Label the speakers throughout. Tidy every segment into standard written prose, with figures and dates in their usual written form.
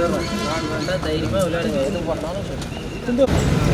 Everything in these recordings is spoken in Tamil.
Speaker 1: தைரியமாக விளையாடுங்க, எது பண்ணாலும் சரி.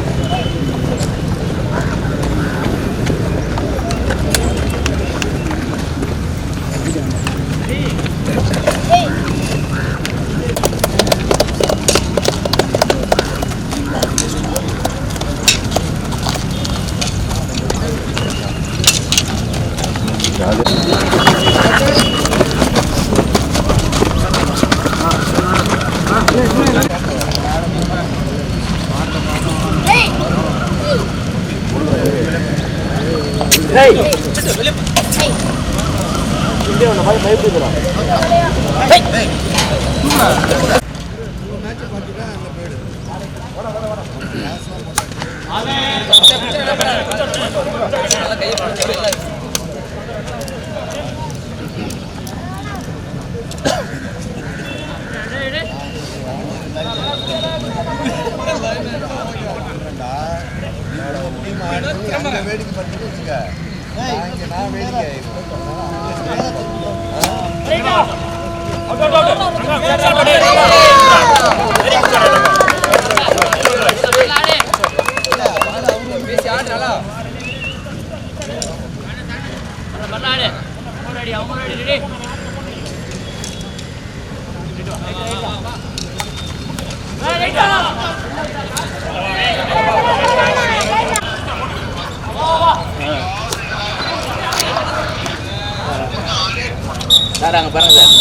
Speaker 1: சார் அங்கே பாருங்க சார்.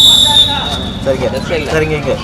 Speaker 1: சரிங்க சரிங்க. இங்கே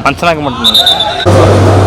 Speaker 1: மனுஷனாக்க மாட்டேன்.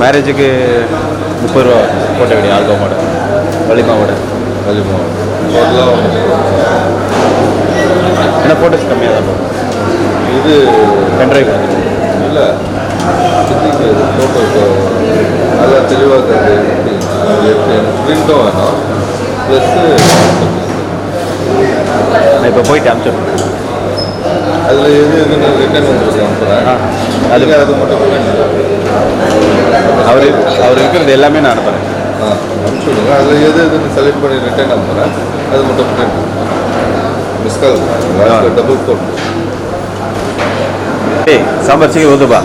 Speaker 1: மேரேஜுக்கு 30 ரூபா போட்ட வேண்டிய ஆல்பமோட வலிமாவோட
Speaker 2: அதெல்லாம்
Speaker 1: என்ன ஃபோட்டோஸ் கம்மியாக தான்
Speaker 2: இது
Speaker 1: பென்ட்ரைவ்
Speaker 2: இல்லை ஃபோட்டோஸ் அதெல்லாம் தெளிவாக பிரிண்ட்டும் வேணும் ப்ளஸ்ஸு
Speaker 1: நான் இப்போ போயிட்டு அனுப்பிச்சிடுறேன்.
Speaker 2: அதில் எது எதுன்னு ரிட்டர்ன் உங்களுக்கு அனுப்புகிறேன். அதுக்கு அது மட்டும்
Speaker 1: அவர் இருக்கிறது எல்லாமே நான் அனுப்புகிறேன்.
Speaker 2: அனுப்பிச்சுடுங்க. அதில் எது எதுன்னு செலக்ட் பண்ணி ரிட்டர்ன் அனுப்புகிறேன். அது மட்டும் பிரிண்ட் மிஸ்கால் டபுள் கோட்.
Speaker 1: ஏய் சாம்பார் சீக்கிரம் ஊற்றுப்பா.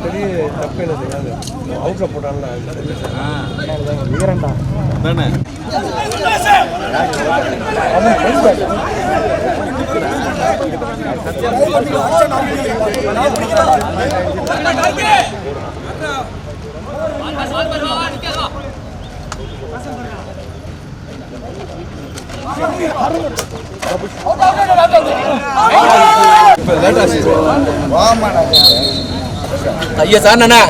Speaker 3: பெரிய தப்பு இல்லை அவுட்ல போட்டான்ல தானே
Speaker 1: ஐயா சார் நானா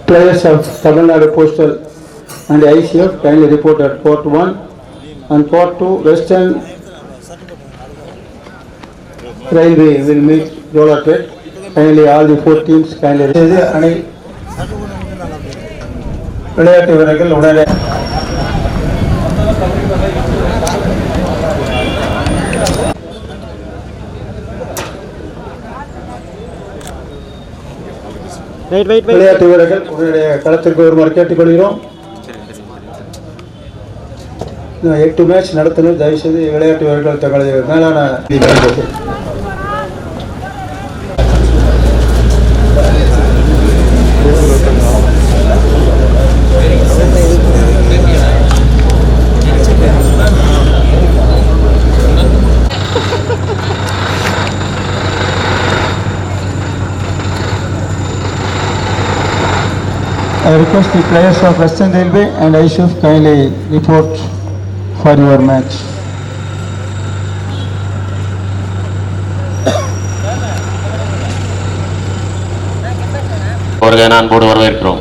Speaker 4: Players of Tamil Nadu Postal and ICF kindly report at Port 1 and Port 2 Western Railway will meet roller track. Kindly all the 4 teams kindly விளையாட்டு வீரர்கள் உடனே விளையாட்டு வீரர்கள் உடனடிய களத்திற்கு வருமாறு கேட்டுக்கொள்கிறோம். 8 மேட்ச் நடத்தணும். தயவுசெய்து விளையாட்டு வீரர்கள் தங்களது மேலான I request the players of Western Railway and ICF kindly report for your match.
Speaker 5: அவர்களை நான் போடு வரவேற்கிறோம்.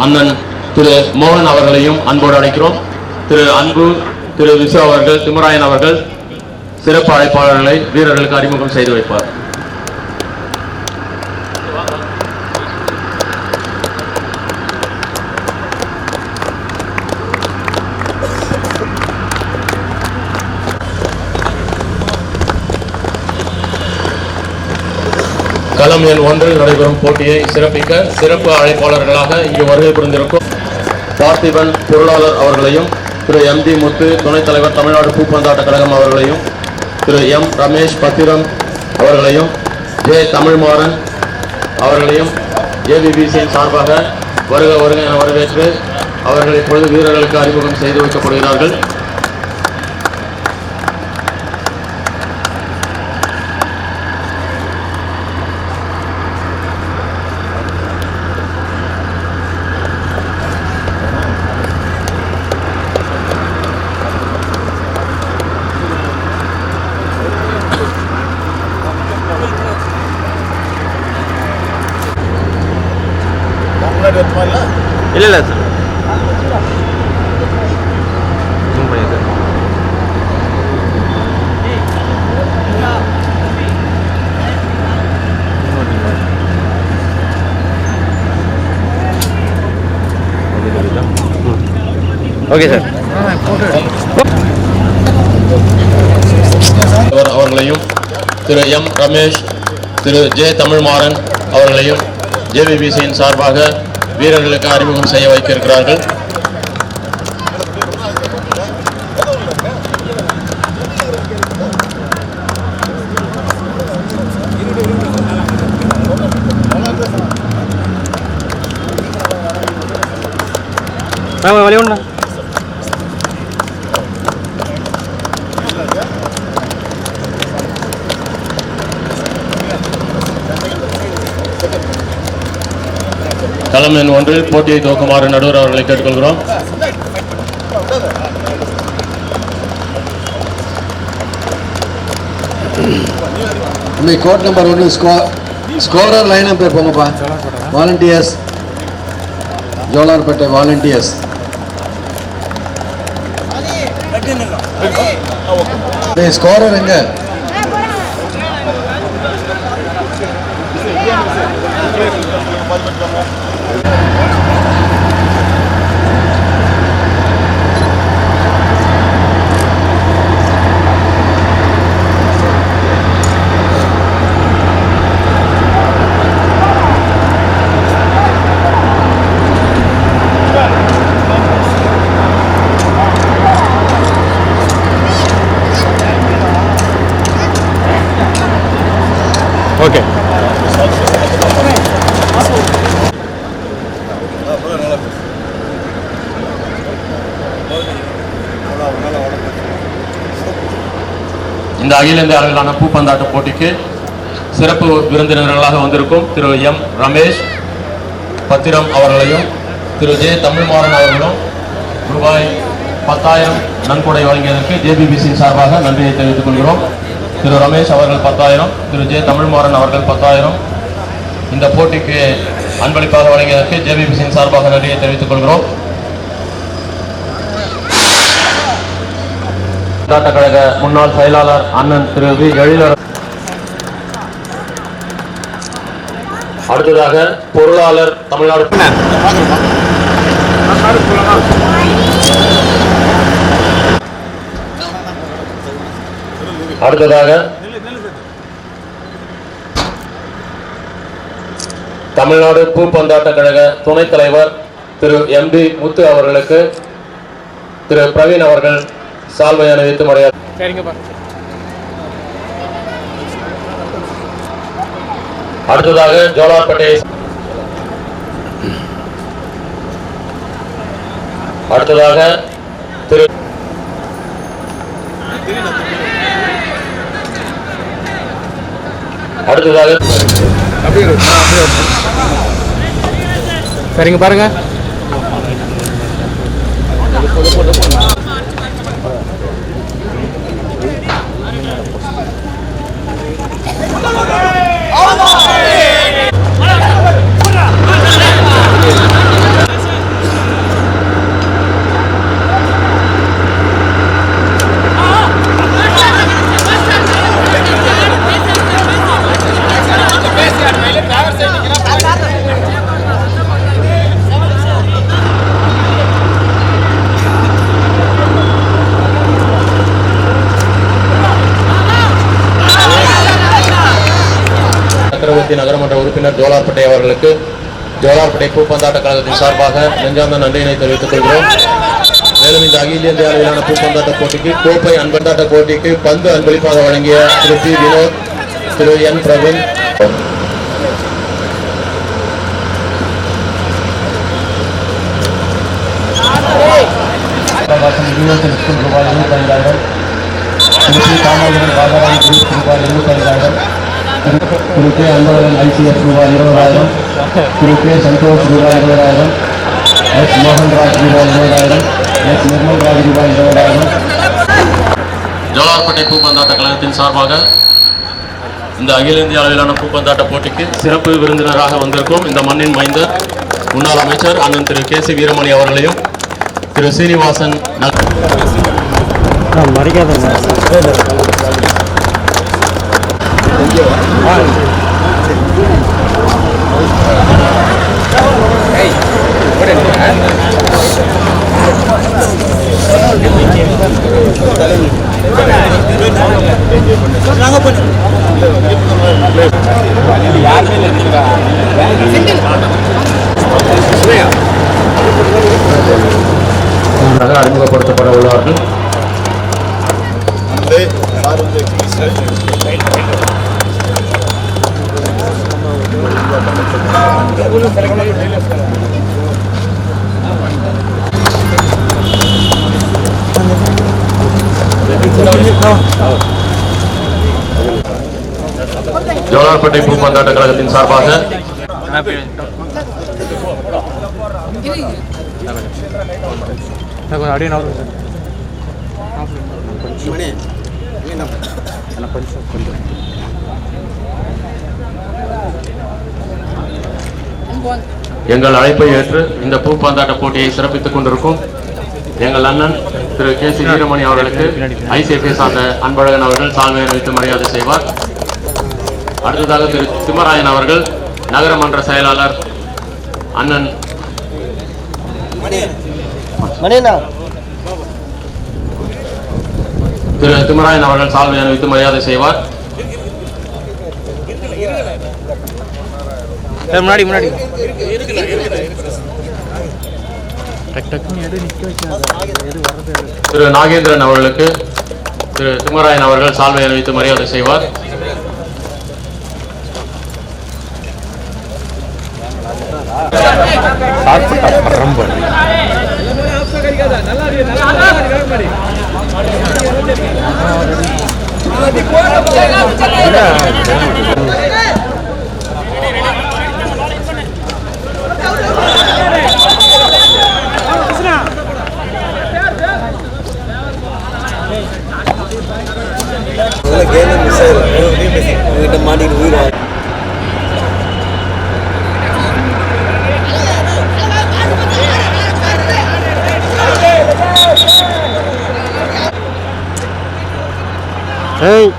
Speaker 5: அண்ணன் திரு மோகன் அவர்களையும் அன்போடு அழைக்கிறோம். திரு அன்பு, திரு விசு அவர்கள், திமுராயன் அவர்கள் சிறப்பு அழைப்பாளர்களை வீரர்களுக்கு அறிமுகம் செய்து வைப்பார். களம் எண் 1 நடைபெறும் போட்டியை சிறப்பிக்க சிறப்பு அழைப்பாளர்களாக இங்கு வருகை புரிந்திருக்கும் பார்த்திபன் பொருளாளர் அவர்களையும், திரு எம்.டி. முத்து துணைத் தலைவர் தமிழ்நாடு பூப்பந்தாட்ட கழகம் அவர்களையும், திரு எம். ரமேஷ் பத்திரம் அவர்களையும், ஜே. தமிழ்மாறன் அவர்களையும் JBBCயின் சார்பாக வருக வருக என வரவேற்று அவர்கள் இப்பொழுது வீரர்களுக்கு அறிமுகம் செய்து வைக்கப்படுகிறார்கள்.
Speaker 1: இல்லை சார் ஜூம் பண்ணி சார். Okay sir.
Speaker 5: அவர்களையும், திரு எம். ரமேஷ், திரு ஜே. தமிழ்மாறன் அவர்களையும் JBBCயின் சார்பாக வீரர்களுக்கு அறிமுகம் செய்ய வைக்க இருக்கிறார்கள்.
Speaker 1: வழி ஒண்ணா
Speaker 5: களம் எண் 1 போட்டியை துவக்குமாறு நடுவர் அவர்களை கேட்டுக்கொள்கிறோம்.
Speaker 6: கோட் நம்பர் 1 ஸ்கோரர் லைன் பேர் போங்கப்பா. Volunteers, Jolarpettai volunteers. ஸ்கோரர் எங்க?
Speaker 1: ஓகே.
Speaker 5: இந்த அகில இந்திய அளவிலான பூப்பந்தாட்ட போட்டிக்கு சிறப்பு விருந்தினர்களாக வந்திருக்கும் திரு எம். ரமேஷ் பத்திரம் அவர்களையும், திரு ஜே. தமிழ்மாறன் அவர்களும் ரூபாய் 10,000 நன்கொடை வழங்கியதற்கு JBBCயின் சார்பாக நன்றியை தெரிவித்துக் கொள்கிறோம். திரு ரமேஷ் அவர்கள் 10,000, திரு ஜே. தமிழ்மாறன் அவர்கள் 10,000 இந்த போட்டிக்கு அன்பளிப்பாக வழங்கியதற்கு JBBCயின் சார்பாக நன்றியை தெரிவித்துக் கொள்கிறோம். பூப்பந்தாட்ட கழக முன்னாள் செயலாளர் அண்ணன் திரு வி. எழிலர். அடுத்ததாக பொருளாளர் தமிழ்நாடு. அடுத்ததாக தமிழ்நாடு பூப்பந்தாட்ட கழக துணைத் தலைவர் திரு எம்.டி. முத்து அவர்களுக்கு திரு பிரவீன் அவர்கள் சால்வை அணிவித்து மரியாதை. அடுத்ததாக ஜோலார்பேட்டை. அடுத்ததாக திரு அடுத்ததாக
Speaker 3: சரிங்க பாருங்க.
Speaker 5: பகுதி நகரமன்ற உறுப்பினர் ஜோலார்பேட்டை அவர்களுக்கு ஜோலார்பேட்டை பூப்பந்தாட்ட கழகத்தின் சார்பாக நெஞ்சார்ந்த நன்றியினை தெரிவித்துக் கொள்கிறோம். மேலும் இந்த அகில இந்திய அளவிலான பூப்பந்தாட்ட போட்டிக்கு கோப்பை அன்பந்தாட்ட போட்டிக்கு பந்து அன்பளிப்பாக வழங்கிய திரு பி வினோத், திரு என் பிரவீன், ரூபாய் 25,000, திருச்சி காமராஜர் பாதராணி குரூப் ரூபாய் 25,000, திரு கே அன்பழகன் ஐசிஎஸ் ரூபாய் 20,000, திரு கே சந்தோஷ் ரூபாய் 20,000, எஸ் மோகன்ராஜ் ரூபாய் 20,000, எஸ் நிர்மல்ராஜ் ரூபாய் 20,000. ஜோலார்பேட்டை பூப்பந்தாட்ட கழகத்தின் சார்பாக இந்த அகில இந்திய அளவிலான பூப்பந்தாட்ட போட்டிக்கு சிறப்பு விருந்தினராக வந்திருக்கும் இந்த மண்ணின் மைந்தர் முன்னாள் அமைச்சர் அண்ணன் திரு கே சி வீரமணி அவர்களையும் திரு சீனிவாசன் அறிமுகப்படுத்தப்பட உள்ளார்கள். ஜோலார்பேட்டை பூப்பந்தாட்ட கழகத்தின் சார்பாக எங்கள் அழைப்பை ஏற்று இந்த பூப்பந்தாட்ட போட்டியை சிறப்பித்துக் கொண்டிருக்கும் எங்கள் அண்ணன் திரு கே சி வீரமணி அவர்களுக்கு ஐசிஎஃப்ஐ சார்ந்த அன்பழகன் அவர்கள் சால்வை அணிவித்து மரியாதை செய்வார். அடுத்ததாக திரு திம்மராயன் அவர்கள் நகரமன்ற செயலாளர் அண்ணன் திரு திம்மராயன் அவர்கள் சால்வை அணிவித்து மரியாதை செய்வார்.
Speaker 3: முன்னாடி முன்னாடி
Speaker 5: திரு நாகேந்திரன் அவர்களுக்கு திரு திம்மராயன் அவர்கள் சால்வை அணிவித்து மரியாதை செய்வார்.
Speaker 3: Hey!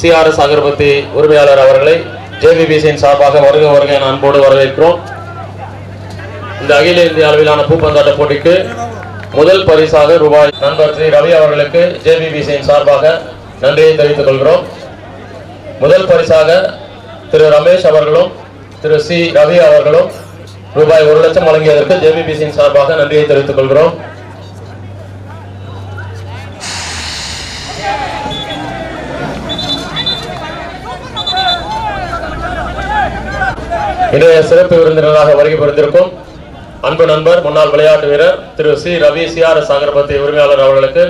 Speaker 5: சிஆர்எஸ் அகர்பத்தி உரிமையாளர் அவர்களை ஜேபிபிசியின் சார்பாக வருக வருக என அன்போடு வரவேற்கிறோம். இந்த அகில இந்திய அளவிலான பூப்பந்தாட்ட போட்டிக்கு முதல் பரிசாக ரூபாய் நண்பர் ஸ்ரீ ரவி அவர்களுக்கு ஜேபிபிசியின் சார்பாக நன்றியை தெரிவித்துக் கொள்கிறோம். முதல் பரிசாக திரு ரமேஷ் அவர்களும் திரு சி ரவி அவர்களும் ரூபாய் 1 லட்சம் வழங்கியதற்கு ஜேபிபிசியின் சார்பாக நன்றியை தெரிவித்துக் கொள்கிறோம். இன்றைய சிறப்பு விருந்தினராக வருகை புரிந்திருக்கும் அன்பு நண்பர் முன்னாள் விளையாட்டு வீரர் திரு சி ரவி சிஆர்எஸ் அகர்பத்தி உரிமையாளர் அவர்களுக்கு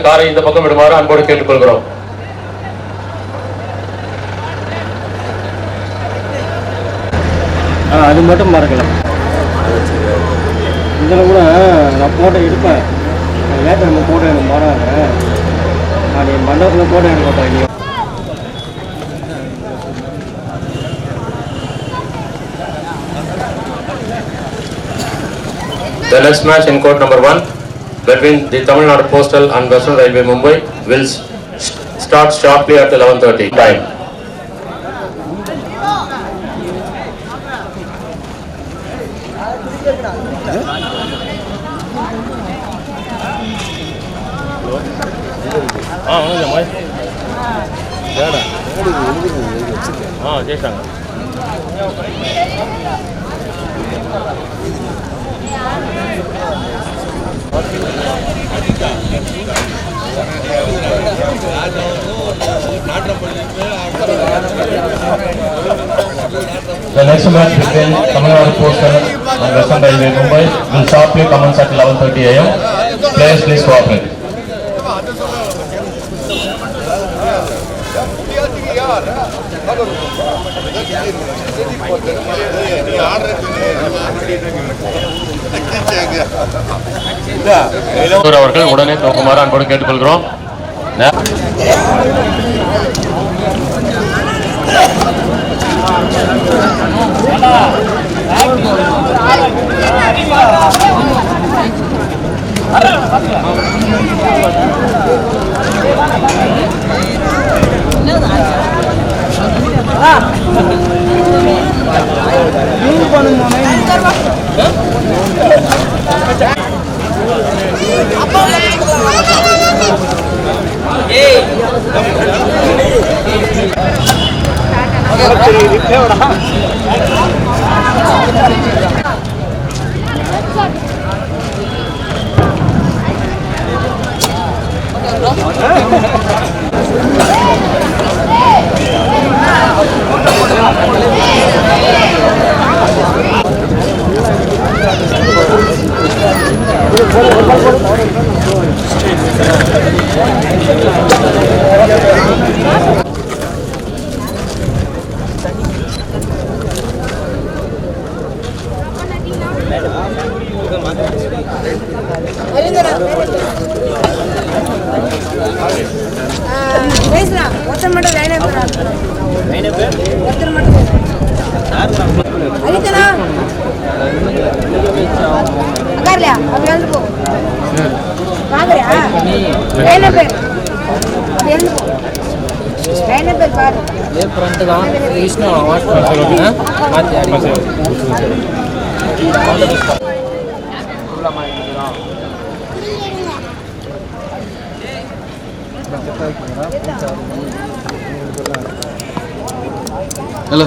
Speaker 5: காரை இந்த பக்கம் விடுமாறு அன்போடு கேட்டுக்கொள்கிறோம்.
Speaker 3: அது மட்டும் மறக்கலாம். இதில் கூட நான் போட்டோ எடுப்பேன். லேட்டாக நம்ம போட்டோ எனக்கு மாறாங்க. நான் என் மண்டபத்தில் போட்டோ எனக்கு போட்டேன்.
Speaker 5: The next match in court number 1 between the Tamil Nadu Postal and Western Railway Mumbai will start sharply at 11:30 time. The next match between Tamil Nadu Postal and Western Railway Mumbai will sharply commence at 11:30 AM. Players, please cooperate. அவர்கள் உடனே துவக்குமாறு அன்போடு கேட்டுக்கொள்கிறோம்.
Speaker 6: Hello.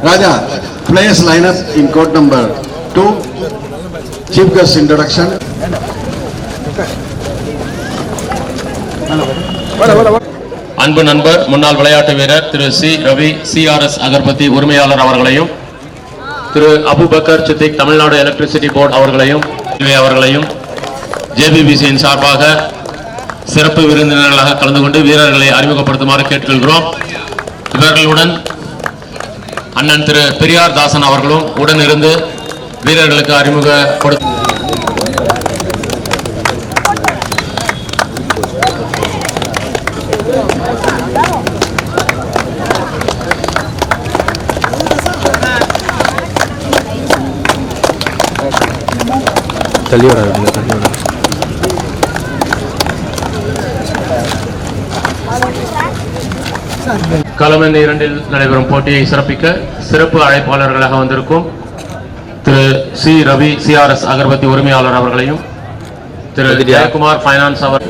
Speaker 6: Raja, players line up in court number 2. Chief guest introduction.
Speaker 5: அன்பு நண்பர் முன்னாள் விளையாட்டு வீரர் திரு சி ரவி சிஆர்எஸ் அகர்பத்தி உரிமையாளர் அவர்களையும் திரு அபுபக்கர் சித்திக் தமிழ்நாடு எலக்ட்ரிசிட்டி போர்டு அவர்களையும் ஜேபிபிசியின் சார்பாக சிறப்பு விருந்தினர்களாக கலந்து கொண்டு வீரர்களை அறிமுகப்படுத்துமாறு கேட்டுக்கொள்கிறோம். இவர்களுடன் அண்ணன் திரு பெரியார் தாசன் அவர்களும் உடன் இருந்து வீரர்களுக்கு அறிமுகப்படுத்த
Speaker 1: தள்ளி வராது, தள்ளி வராது.
Speaker 5: களம் 2 நடைபெறும் போட்டியை சிறப்பிக்க சிறப்பு அழைப்பாளர்களாக வந்திருக்கும் திரு சி ரவி CRS அகர்பத்தி உரிமையாளர் அவர்களையும் திரு ஜெயக்குமார் ஃபைனான்ஸ் அவர்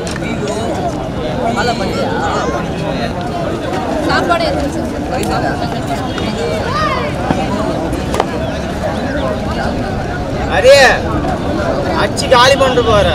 Speaker 3: அரே அச்சி காலி பண்ணிட்டு போற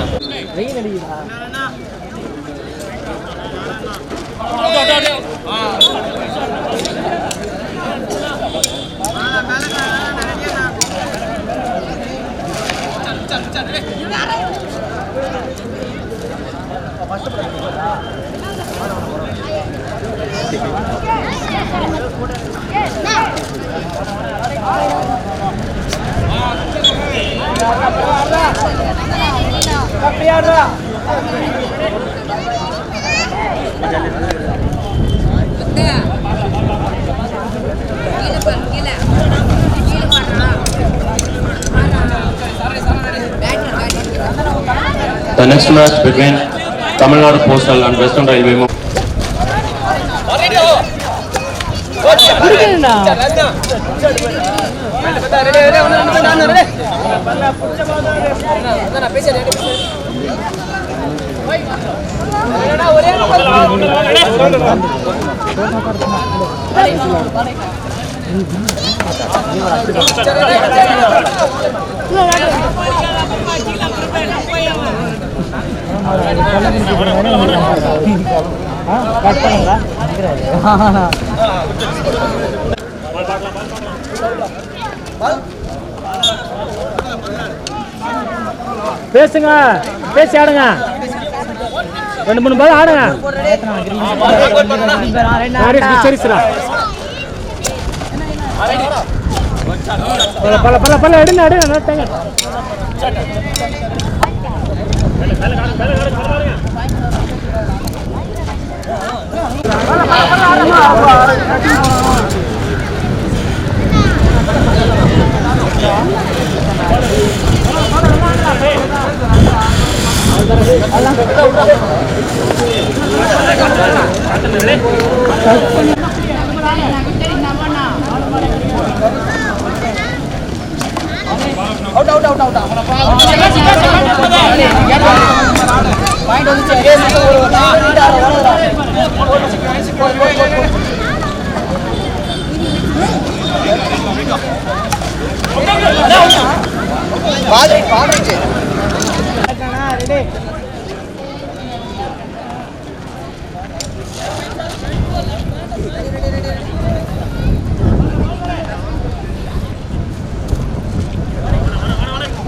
Speaker 5: The next match between Tamil Nadu Postal and Western Railway.
Speaker 3: பேசுங்க, பேசி ஆடுங்க, 2-3 பால் ஆடுங்க. பல எடுங்க எடுங்க.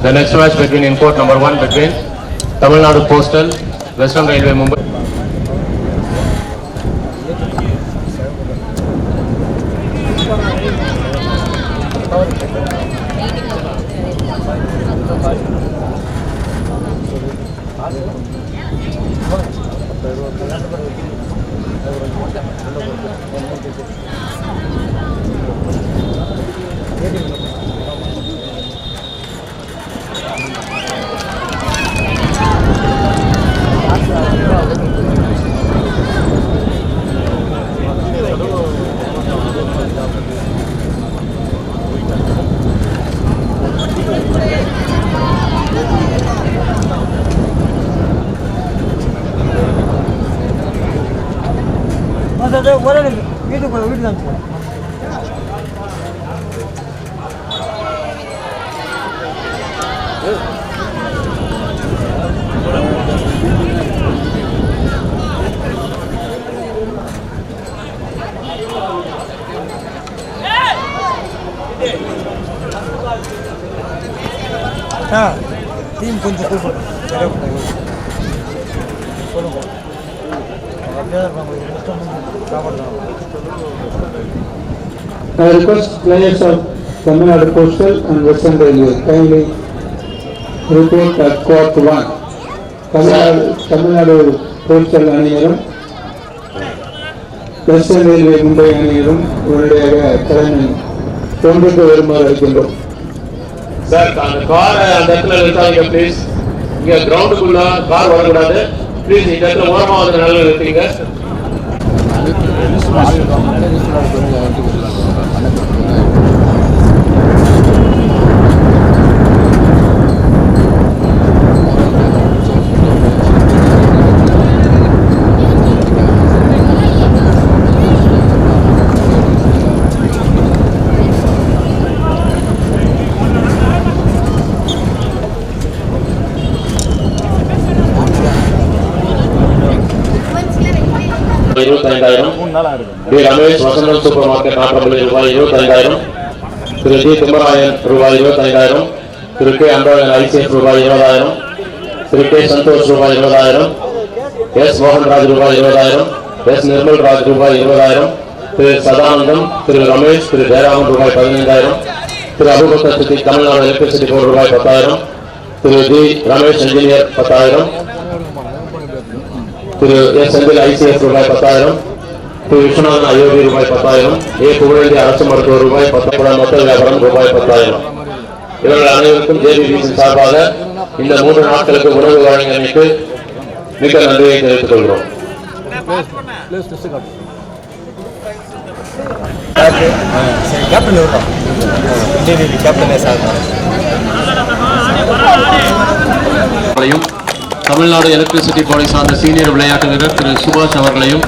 Speaker 5: The next match between in court number 1 between Tamil Nadu Postal, Western Railway, Mumbai.
Speaker 3: Team கொஞ்சம் கூப்பிடு.
Speaker 4: I request players of Tamil Nadu Postal and Western Railway kindly report at court 1. Tamil Nadu Postal அணியினரும் Western Railway மும்பை அணியினரும் உடனடியாக தலைமை தோன்றுக்கு வருமாறு இருக்கின்றோம்.
Speaker 5: சார் அந்த கார் அந்த இடத்துல நிறுத்தாதீங்க ப்ளீஸ். இங்க கிரவுண்டுக்குள்ள கார் வரக்கூடாது ப்ளீஸ். இந்த இடத்துல ஓரமா வந்து நல்லா நிறுத்தீங்க. T Ramesh Vasanthan supermarket Nattapalli ரூபாய் 25,000. திரு டி திம்மராயன் ரூபாய் 25,000. திரு கே அன்பழகன் ஐசிஎஃப் ரூபாய் 20,000. திரு கே சந்தோஷ் ரூபாய் 20,000. எஸ் மோகன்ராஜ் ரூபாய் 20,000. எஸ் நிர்மல்ராஜ் ரூபாய் 20,000. திரு சதானந்தம், திரு ரமேஷ், திரு ஜெயராமன் ரூபாய் 15,000. திரு அபுபக்கர் சித்திக் தமிழ்நாடு எலக்ட்ரிசிட்டி போர்டு ரூபாய் 10,000. Thiru T Ramesh engineer 10,000. Thiru S Senthil ICF ரூபாய் 10,000. திரு விஸ்வநாதன் ஐஓபி ரூபாய் 10,000. ஏ புகழேந்தி அரசு மருத்துவர் ரூபாய் 10,000. மொத்த வியாபாரம் ரூபாய் 10,000. இவர்கள் அனைவருக்கும் ஜேபிபிசி சார்பாக இந்த 3 நாட்களுக்கு உணவு வழங்கியமைக்கு மிக நன்றியை தெரிவித்துக் கொள்கிறோம். தமிழ்நாடு எலக்ட்ரிசிட்டி போர்டை சார்ந்த சீனியர் விளையாட்டு வீரர் திரு சுபாஷ் அவர்களையும்,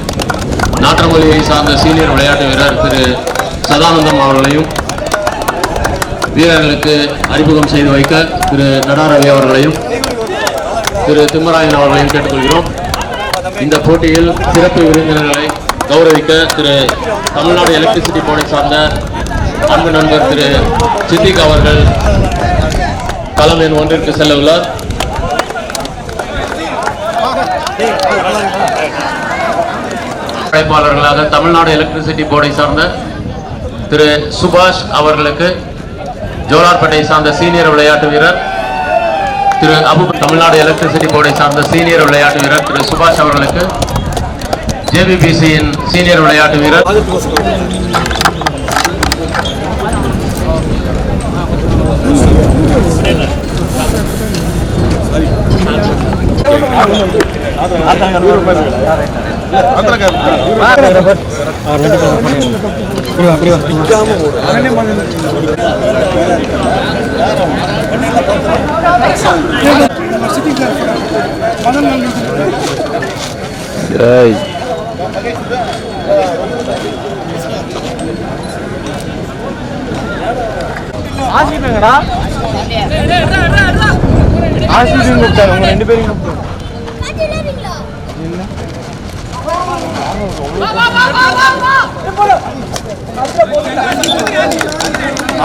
Speaker 5: நாற்றமொழியை சார்ந்த சீனியர் விளையாட்டு வீரர் திரு சதானந்தம் அவர்களையும், வீரர்களுக்கு அறிமுகம் செய்து வைக்க திரு நடாரவி அவர்களையும் திரு திம்மராயன் அவர்களையும் கேட்டுக்கொள்கிறோம். இந்த போட்டியில் சிறப்பு விருந்தினர்களை கௌரவிக்க திரு தமிழ்நாடு எலக்ட்ரிசிட்டி போர்டை சார்ந்த அன்பு நண்பர் திரு சித்திக் அவர்கள் களம் எண் 1ற்கு செல்ல உள்ளார். அழைப்பாளர்களாக தமிழ்நாடு எலக்ட்ரிசிட்டி போர்டை சார்ந்த திரு சுபாஷ் அவர்களுக்கு, ஜோலார்பேட்டை சார்ந்த சீனியர் விளையாட்டு வீரர் திரு தமிழ்நாடு எலக்ட்ரிசிட்டி போர்டை சார்ந்த சீனியர் விளையாட்டு வீரர் திரு சுபாஷ் அவர்களுக்கு, ஜேபிபிசியின் சீனியர் விளையாட்டு வீரர்
Speaker 3: ஆசிப்பேங்கடா ஆசிப்பேங்க கூப்பிட்டாரு உங்க 2 பேரும் கூப்பிட்டாரு.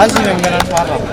Speaker 3: ஆசிப்பேங்க நான் பாக்கலாம்.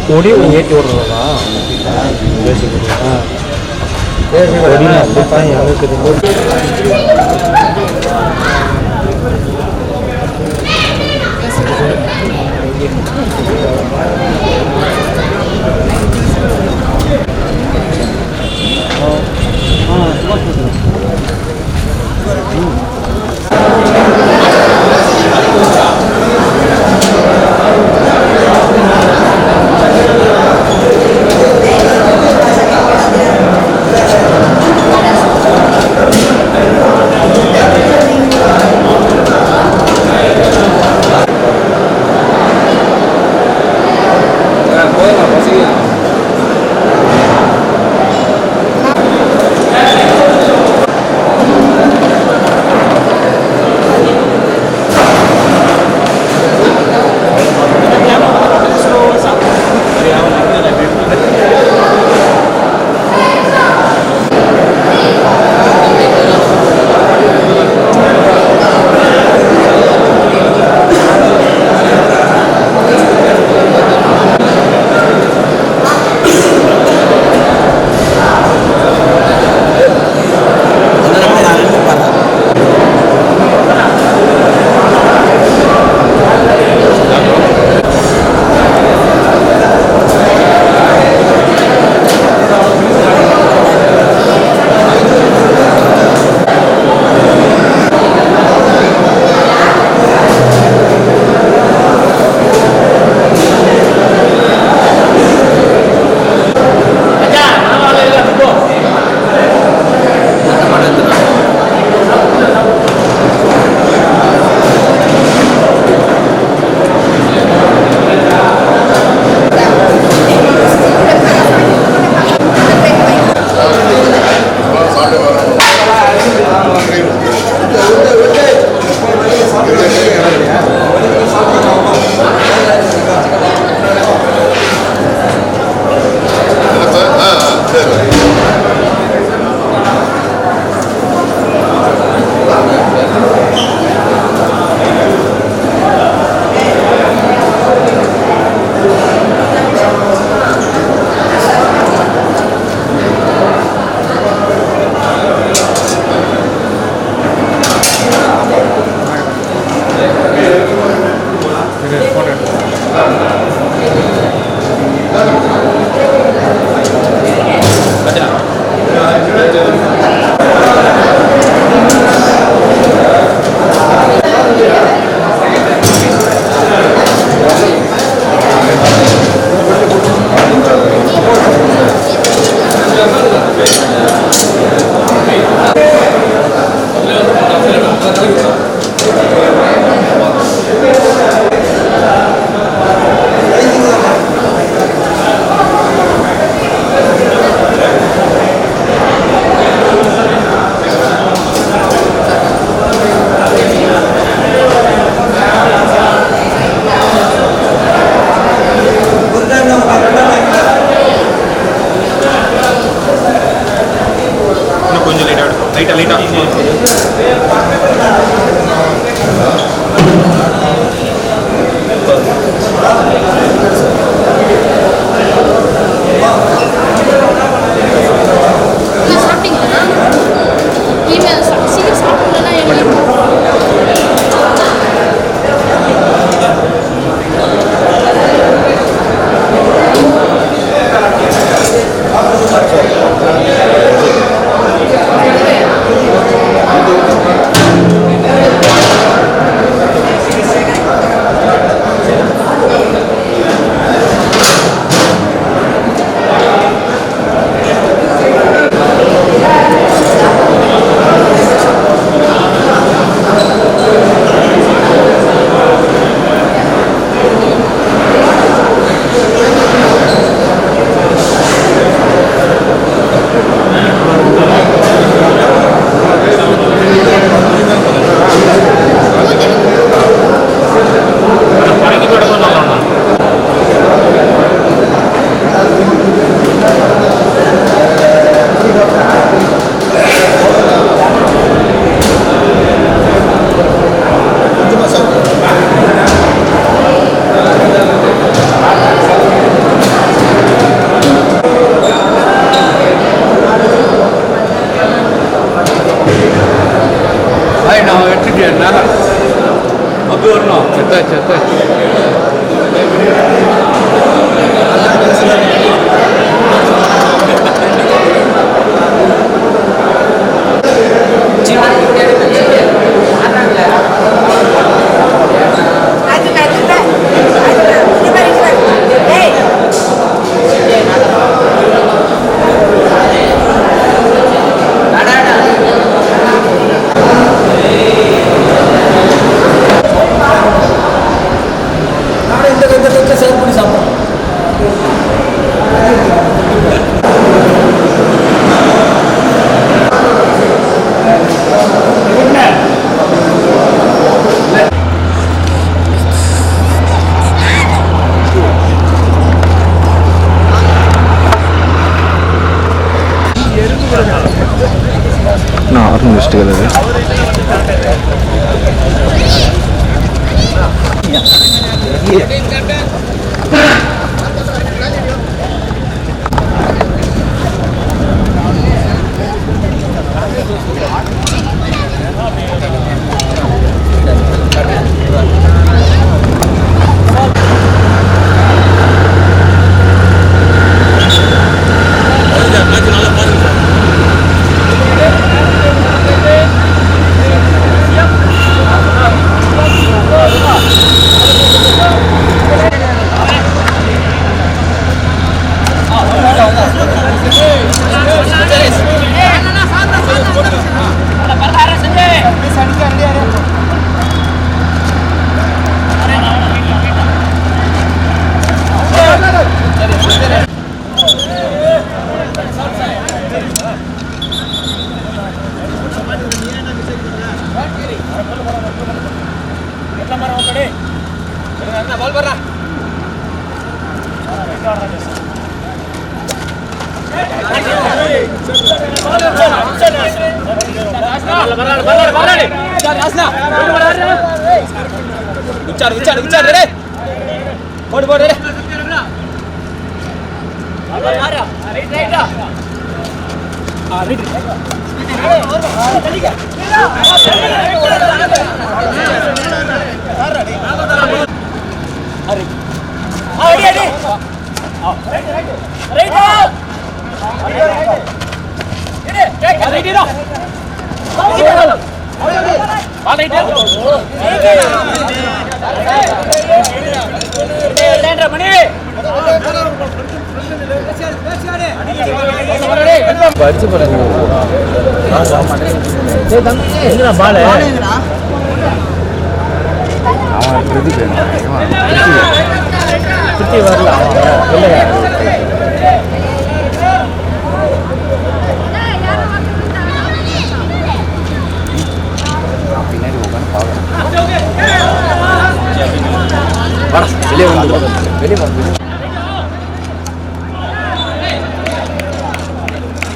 Speaker 3: கொடி ஏற்றி விடுறதா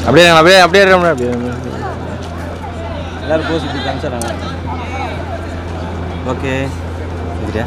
Speaker 1: அப்படியே
Speaker 3: எல்லாரும் போஸ் இப்படி காமிச்சிடறாங்க.
Speaker 1: ஓகே சரியா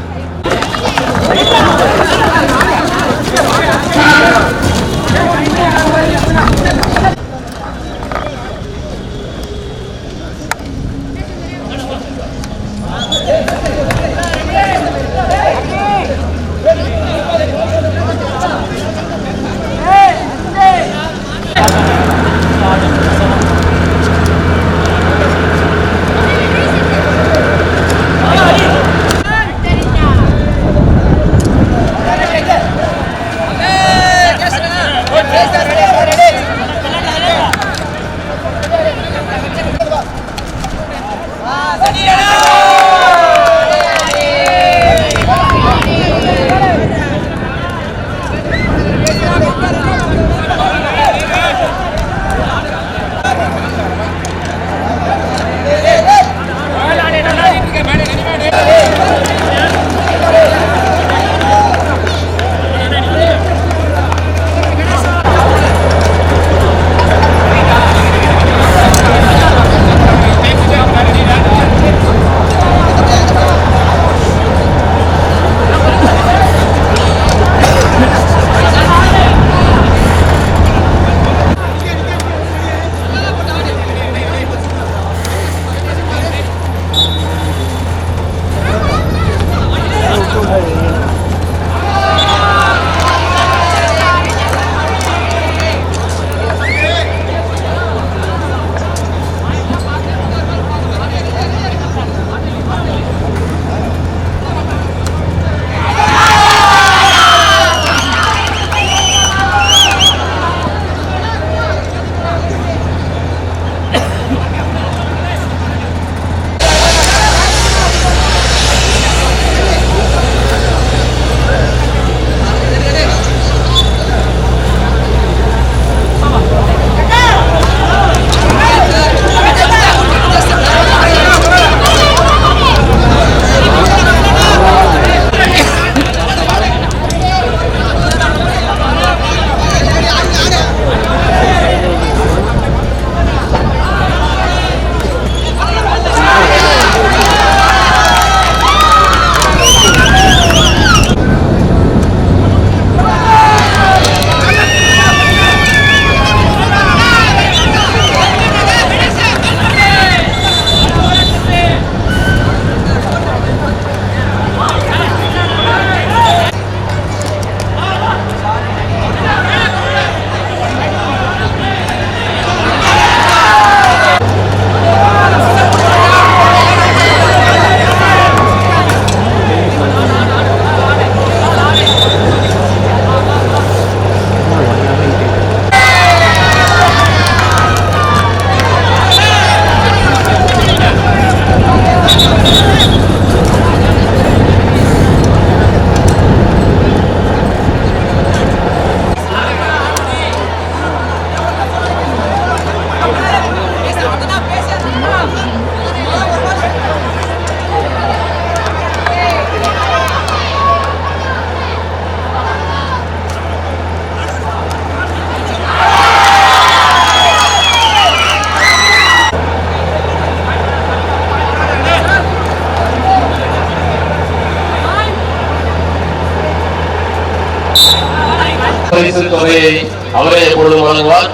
Speaker 5: பரிசு தொகையை அவரே எப்பொழுதும் வழங்குவார்.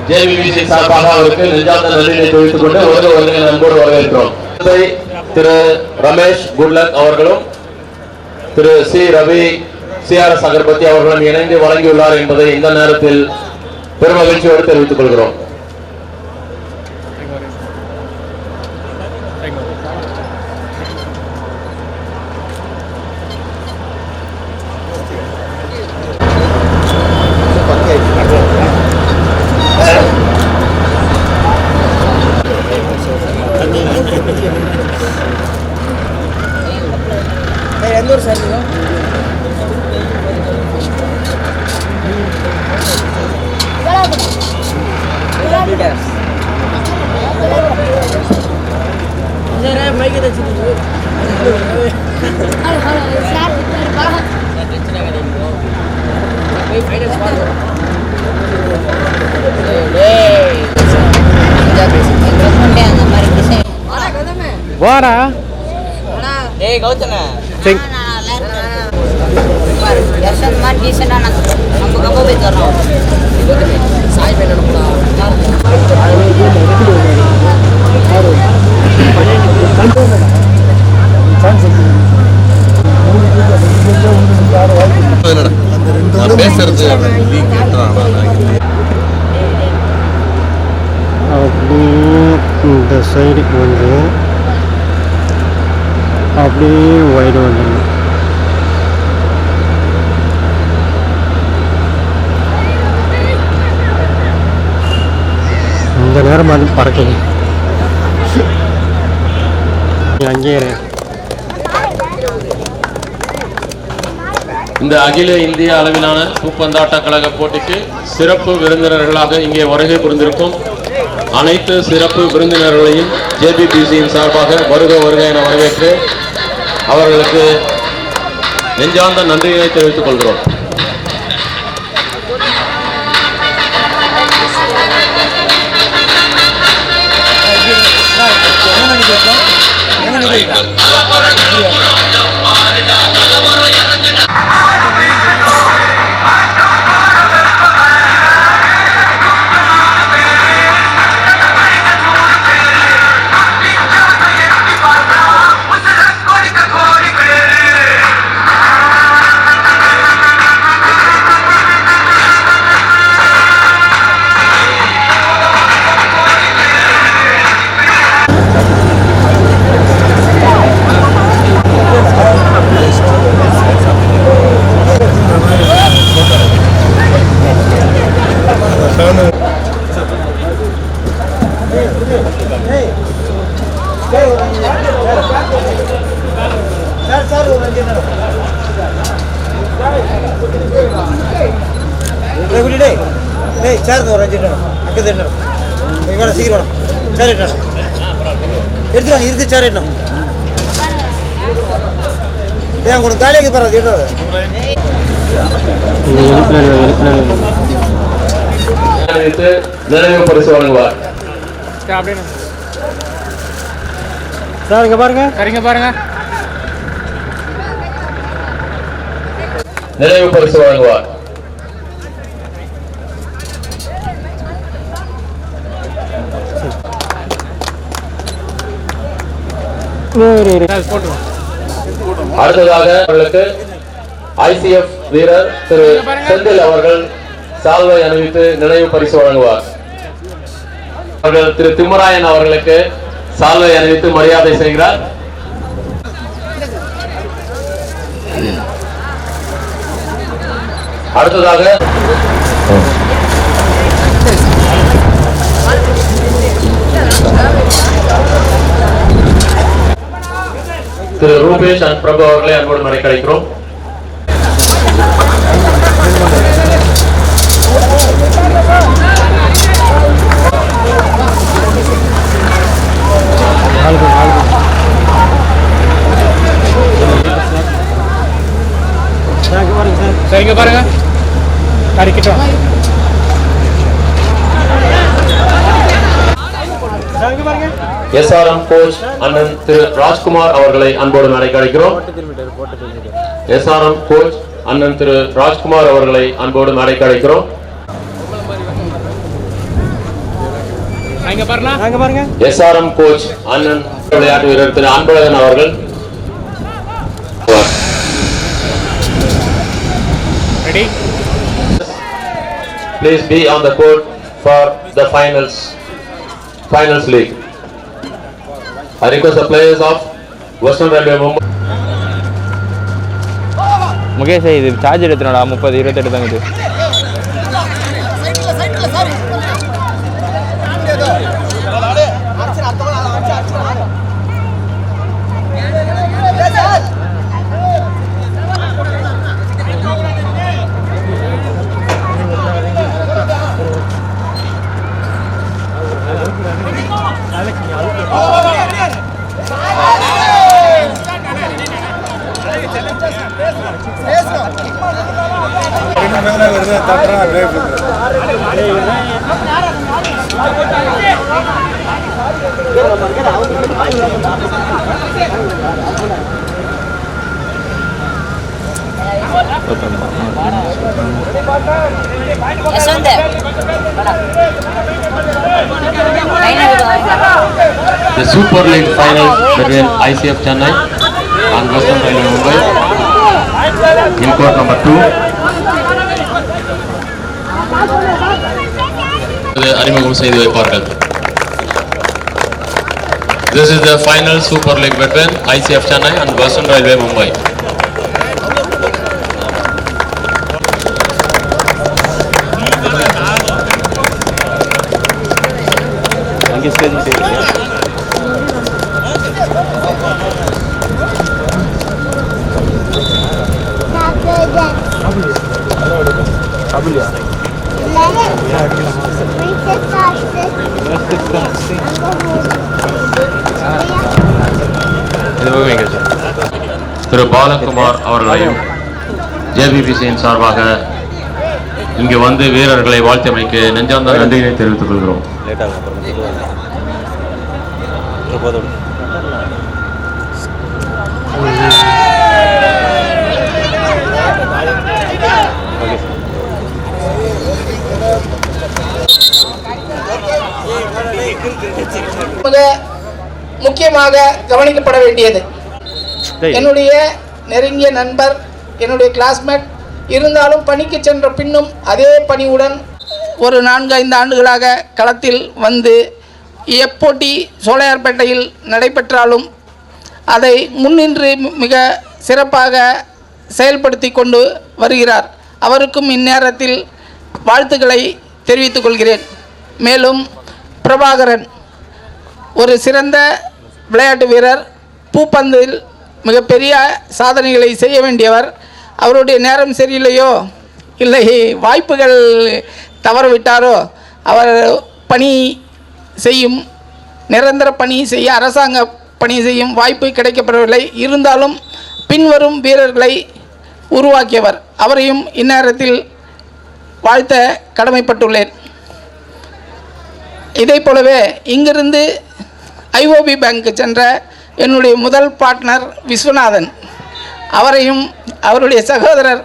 Speaker 5: JBBC சார்பாக அவருக்கு நெஞ்சார்ந்த நன்றியை தெரிவித்துக் கொண்டு ஒருவரை அன்போடு வரவேற்கிறோம். திரு ரமேஷ் குட்லக் அவர்களும் திரு சி ரவி CRS அகர்பத்தி அவர்களும் இணைந்து வழங்கியுள்ளார் என்பதை இந்த நேரத்தில் பெருமகிழ்ச்சியோடு தெரிவித்துக் கொள்கிறோம்.
Speaker 3: வாடா
Speaker 1: ஏய் கௌதம
Speaker 3: சரி
Speaker 7: யர்ஷன் மான் டீசன்டா நம்ம கம்ப போய் தரோம் சாய் பண்ணணும்டா
Speaker 2: பேசுறது
Speaker 3: அப்படியே இந்த சைடுக்கு வந்து அப்படியே ஒயிட் வந்துடணும். இந்த நேரம் அது பறக்குது. அங்கேயே
Speaker 5: இந்த அகில இந்திய அளவிலான பூப்பந்தாட்ட கழக போட்டிக்கு சிறப்பு விருந்தினர்களாக இங்கே வருகை புரிந்திருக்கும் அனைத்து சிறப்பு விருந்தினர்களையும் JBBCயின் சார்பாக வருக வருக என வரவேற்று அவர்களுக்கு நெஞ்சார்ந்த நன்றியை தெரிவித்துக் கொள்கிறோம். நிறைவு பரிசு வழங்குவார்.
Speaker 3: சார் இங்க பாருங்க
Speaker 5: நிறைவு பரிசு வழங்குவார். அடுத்ததாக அவர்களுக்கு ICF வீரர் திரு செந்தில் அவர்கள் சால்வை அணிவித்து நினைவு பரிசு வழங்குவார். அவர்கள் திரு திம்மராயன் அவர்களுக்கு சால்வை அணிவித்து மரியாதை செய்கிறார். அடுத்ததாக திரு ரூபேஷ் அண்ட் பிரபு அவர்களை அன்போடு மறைக்கழைக்கிறோம்.
Speaker 3: சரிங்க பாருங்க கறிக்கிட்டோம்
Speaker 5: SRM கோச் அண்ணன் திரு ராஜ்குமார் அவர்களை அன்போடு அழைக்கிறோம். SRM கோச் அண்ணன் திரு ராஜ்குமார் அவர்களை அன்போடு மேடைக்கு அழைக்கிறோம். SRM கோச் அண்ணன் விளையாட்டு வீரர் திரு அன்பழகன் அவர்கள். Please be on the court for the finals league. I request the players of Western Railway Mumbai.
Speaker 1: Mukesh இது சார்ஜர் எடுத்துனடா 30-28 தான் இது.
Speaker 5: The Super League final between ICF Chennai and Western Railway Mumbai in court number 2. அறிமுகம் செய்து வைப்பார்கள். This is the final Super League between ICF Chennai and Western Railway Mumbai. திரு பாலகுமார் அவர்களையும் ஜேபிபிசியின் சார்பாக இங்கு வந்து வீரர்களை வாழ்த்தமைக்கு நெஞ்சார்ந்த நன்றியை தெரிவித்துக் கொள்கிறோம்.
Speaker 8: முக்கியமாக கவனிக்கப்பட வேண்டியது, என்னுடைய நெருங்கிய நண்பர், என்னுடைய கிளாஸ்மேட், இருந்தாலும் பணிக்கு சென்ற பின்னும் அதே பணியுடன் ஒரு 4-5 ஆண்டுகளாக களத்தில் வந்து எப்போட்டி சோலையார்பேட்டையில் நடைபெற்றாலும் அதை முன்னின்று மிக சிறப்பாக செயல்படுத்தி கொண்டு வருகிறார். அவருக்கும் இந்நேரத்தில் வாழ்த்துக்களை தெரிவித்துக் கொள்கிறேன். மேலும் பிரபாகரன் ஒரு சிறந்த விளையாட்டு வீரர், பூப்பந்தில் மிகப்பெரிய சாதனைகளை செய்ய வேண்டியவர். அவருடைய நேரம் சரியில்லையோ இல்லை வாய்ப்புகள் தவறவிட்டாரோ அவர் பணி செய்யும், நிரந்தர பணி செய்ய, அரசாங்க பணி செய்யும் வாய்ப்பு கிடைக்கப்படவில்லை. இருந்தாலும் பின்வரும் வீரர்களை உருவாக்கியவர். அவரையும் இந்நேரத்தில் வாழ்த்த கடமைப்பட்டுள்ளேன். இதை போலவே இங்கிருந்து IOB பேங்க்கு சென்ற என்னுடைய முதல் பார்ட்னர் விஸ்வநாதன், அவரையும் அவருடைய சகோதரர்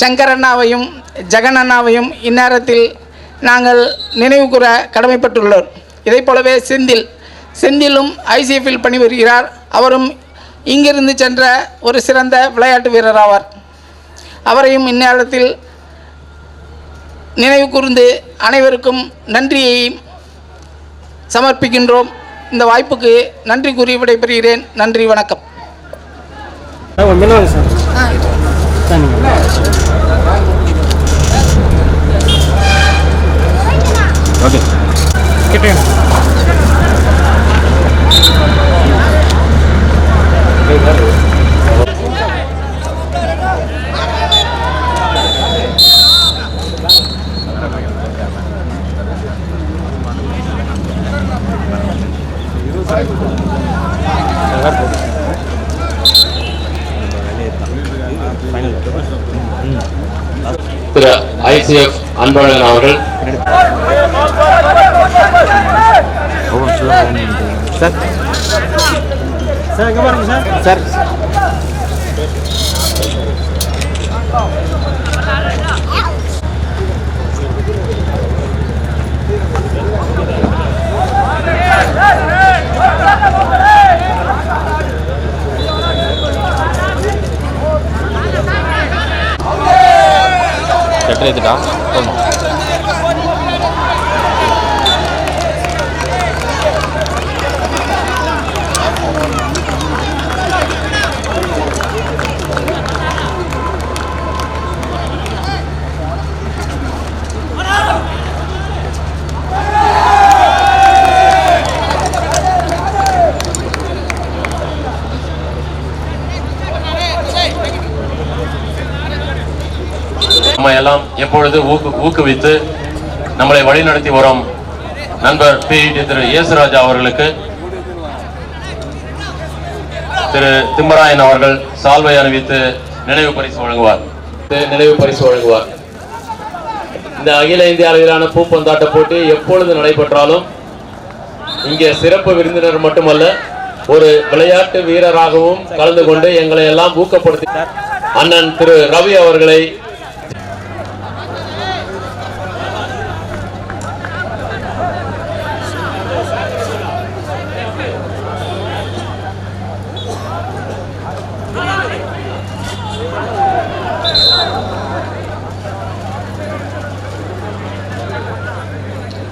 Speaker 8: சங்கரண்ணாவையும் ஜெகனண்ணாவையும் இந்நேரத்தில் நாங்கள் நினைவு கூற கடமைப்பட்டுள்ளோம். இதை போலவே செந்திலும் ICFல் பணிபுரிகிறார். அவரும் இங்கிருந்து சென்ற ஒரு சிறந்த விளையாட்டு வீரர் ஆவார். அவரையும் இந்நேரத்தில் நினைவு கூர்ந்து அனைவருக்கும் நன்றியை சமர்ப்பிக்கின்றோம். இந்த வாய்ப்புக்கு நன்றி கூறி விடைபெறுகிறேன். நன்றி, வணக்கம்.
Speaker 5: திரு ICF அன்பழகன் அவர்கள்.
Speaker 3: சார்
Speaker 1: எட்டுடா
Speaker 5: எல்லாம் எப்பொழுது ஊக்குவித்து நம்மளை வழிநடத்தி வரும் நண்பர் PET திரு இயேசுராஜா அவர்களுக்கு திரு திம்மராயன் அவர்கள் சால்வை அணிவித்து நினைவு பரிசு வழங்குவார். இந்த அகில இந்திய அளவிலான பூப்பந்தாட்ட போட்டி எப்பொழுது நடைபெற்றாலும் இங்கே சிறப்பு விருந்தினர் மட்டுமல்ல ஒரு விளையாட்டு வீரராகவும் கலந்து கொண்டு எங்களை எல்லாம் ஊக்கப்படுத்தினார் அண்ணன் திரு ரவி அவர்களை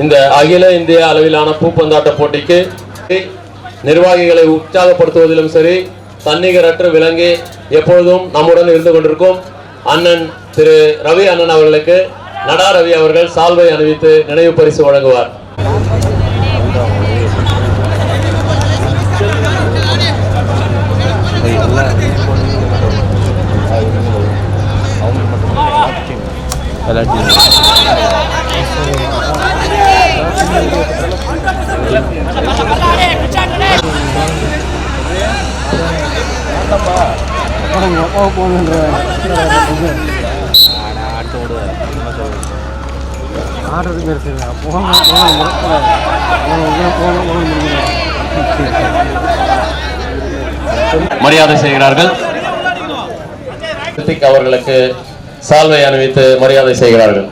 Speaker 5: இந்த அகில இந்திய அளவிலான பூப்பந்தாட்ட போட்டிக்கு நிர்வாகிகளை உற்சாகப்படுத்துவதிலும் சரி தன்னிகரற்று விளங்கி எப்பொழுதும் நம்முடன் இருந்து கொண்டிருக்கும் அண்ணன் திரு ரவி அண்ணன் அவர்களுக்கு நடா ரவி அவர்கள் சால்வை அணிவித்து நினைவு பரிசு வழங்குவார். மரியாதை செய்கிறார்கள். அவர்களுக்கு சால்வை அணிவித்து மரியாதை செய்கிறார்கள்.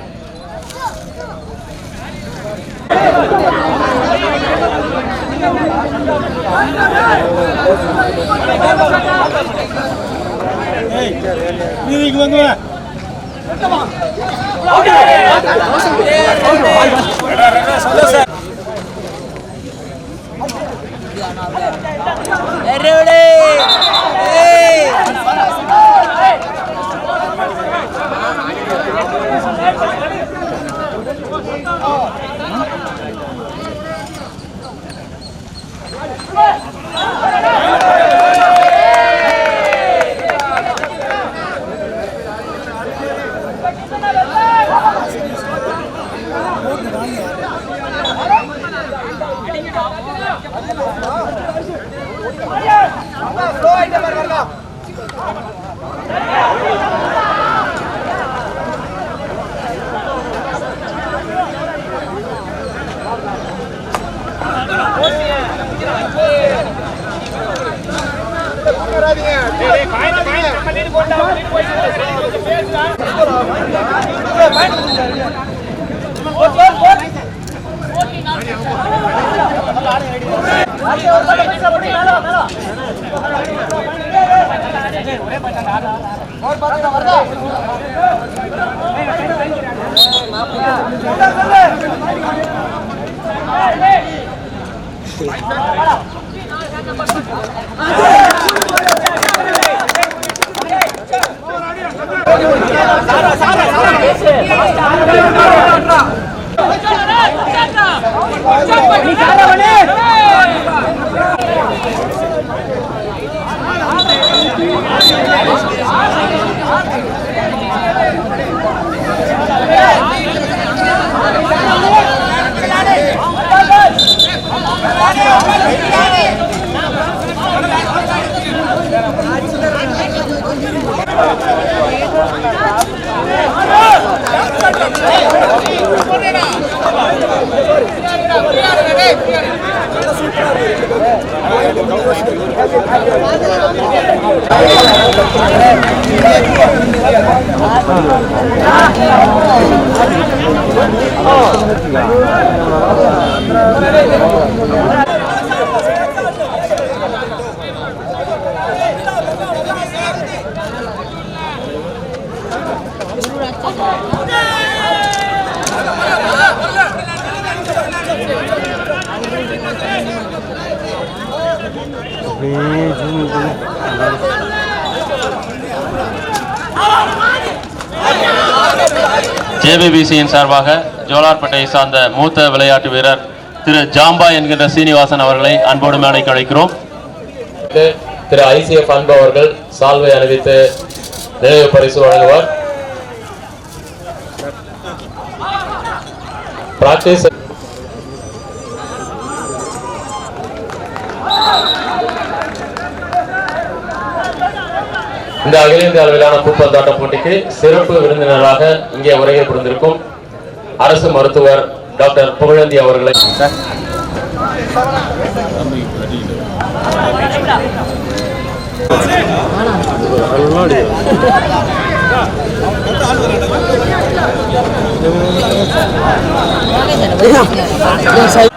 Speaker 5: ஜேபிபிசியின் சார்பாக ஜோலார்பேட்டையை சார்ந்த மூத்த விளையாட்டு வீரர் திரு ஜாம்பா என்கின்ற சீனிவாசன் அவர்களை அன்போடு மேடைக்கு அழைக்கிறோம். திரு ஐசிஎஃப் அன்பு அவர்கள் சால்வை அணிவித்து நினைவு பரிசு வழங்குவார். பிராக்டிஸ் இந்த அகில இந்திய அளவிலான பூப்பந்தாட்ட போட்டிக்கு சிறப்பு விருந்தினராக இங்கே உரையை புரிந்திருக்கும் அரசு மருத்துவர் டாக்டர் புகழேந்தி அவர்களை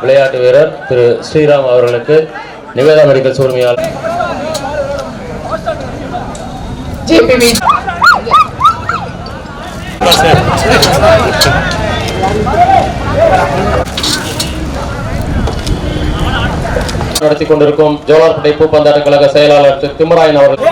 Speaker 5: விளையாட்டு வீரர் திரு ஸ்ரீராம் அவர்களுக்கு நிவேதா மெடிக்கல் உரிமையாளர் நடத்தி கொண்டிருக்கும் ஜோலார்பேட்டை பூப்பந்தாட்ட கழக செயலாளர் திரு திம்மராயன் அவர்கள்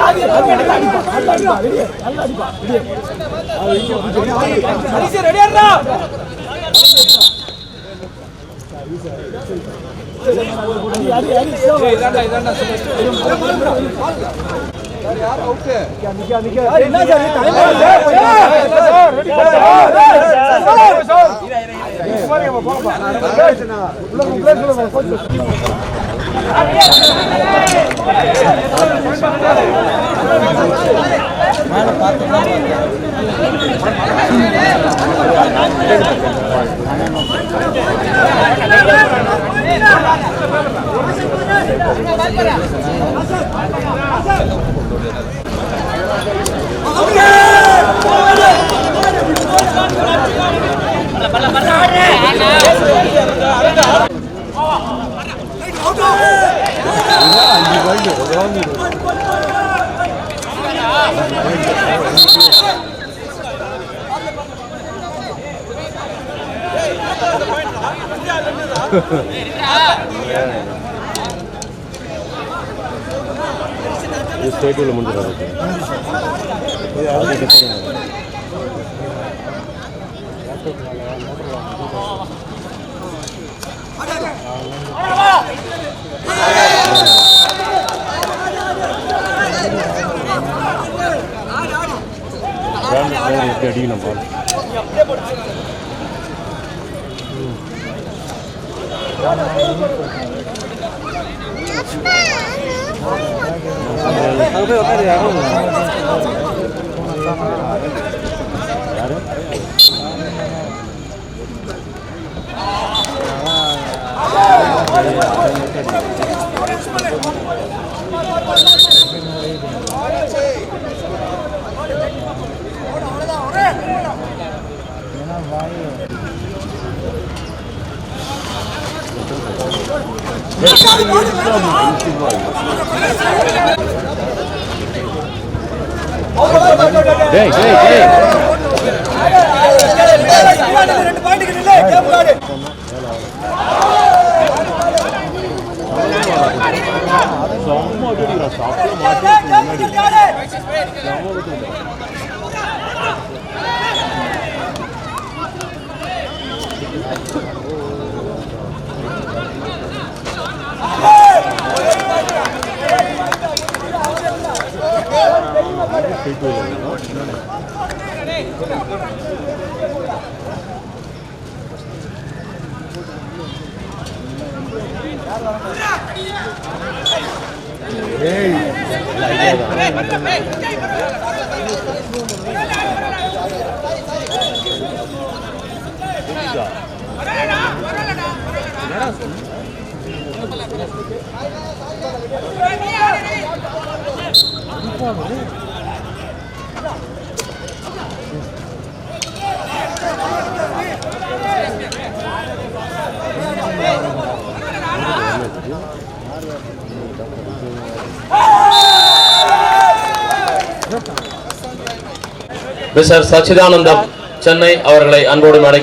Speaker 5: மிஸ்டர் சச்சிதானந்தம் சென்னை அவர்களை அன்போடு மேடை,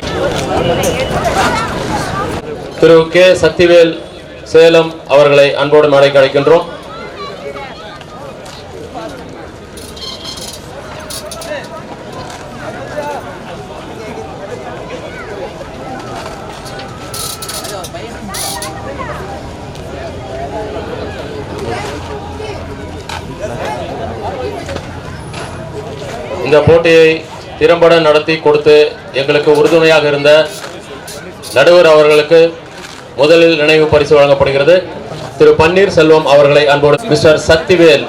Speaker 5: திரு கே சக்திவேல் சேலம் அவர்களை அன்போடு மேடைக்கு அழைக்கின்றோம். இந்த போட்டியை திறம்பட நடத்தி கொடுத்து எங்களுக்கு உறுதுணையாக இருந்த நடுவர் அவர்களுக்கு முதலில் நினைவு பரிசு வழங்கப்படுகிறது. திரு பன்னீர் செல்வம் அவர்களை அன்போடு, மிஸ்டர் சக்திவேல்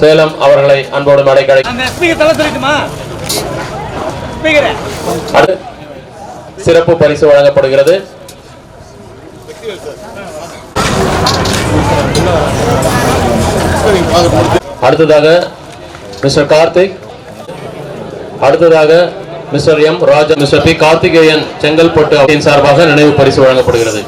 Speaker 5: சேலம் அவர்களை அன்போடு மேடைக்கு சிறப்பு பரிசு வழங்கப்படுகிறது. அடுத்ததாக மிஸ்டர் கார்த்திக், அடுத்ததாக மிஸ்டர் எம் ராஜா, மிஸ்டர் பி கார்த்திகேயன் செங்கல்பட்டு அவரின் சார்பாக நினைவு பரிசு வழங்கப்படுகிறது.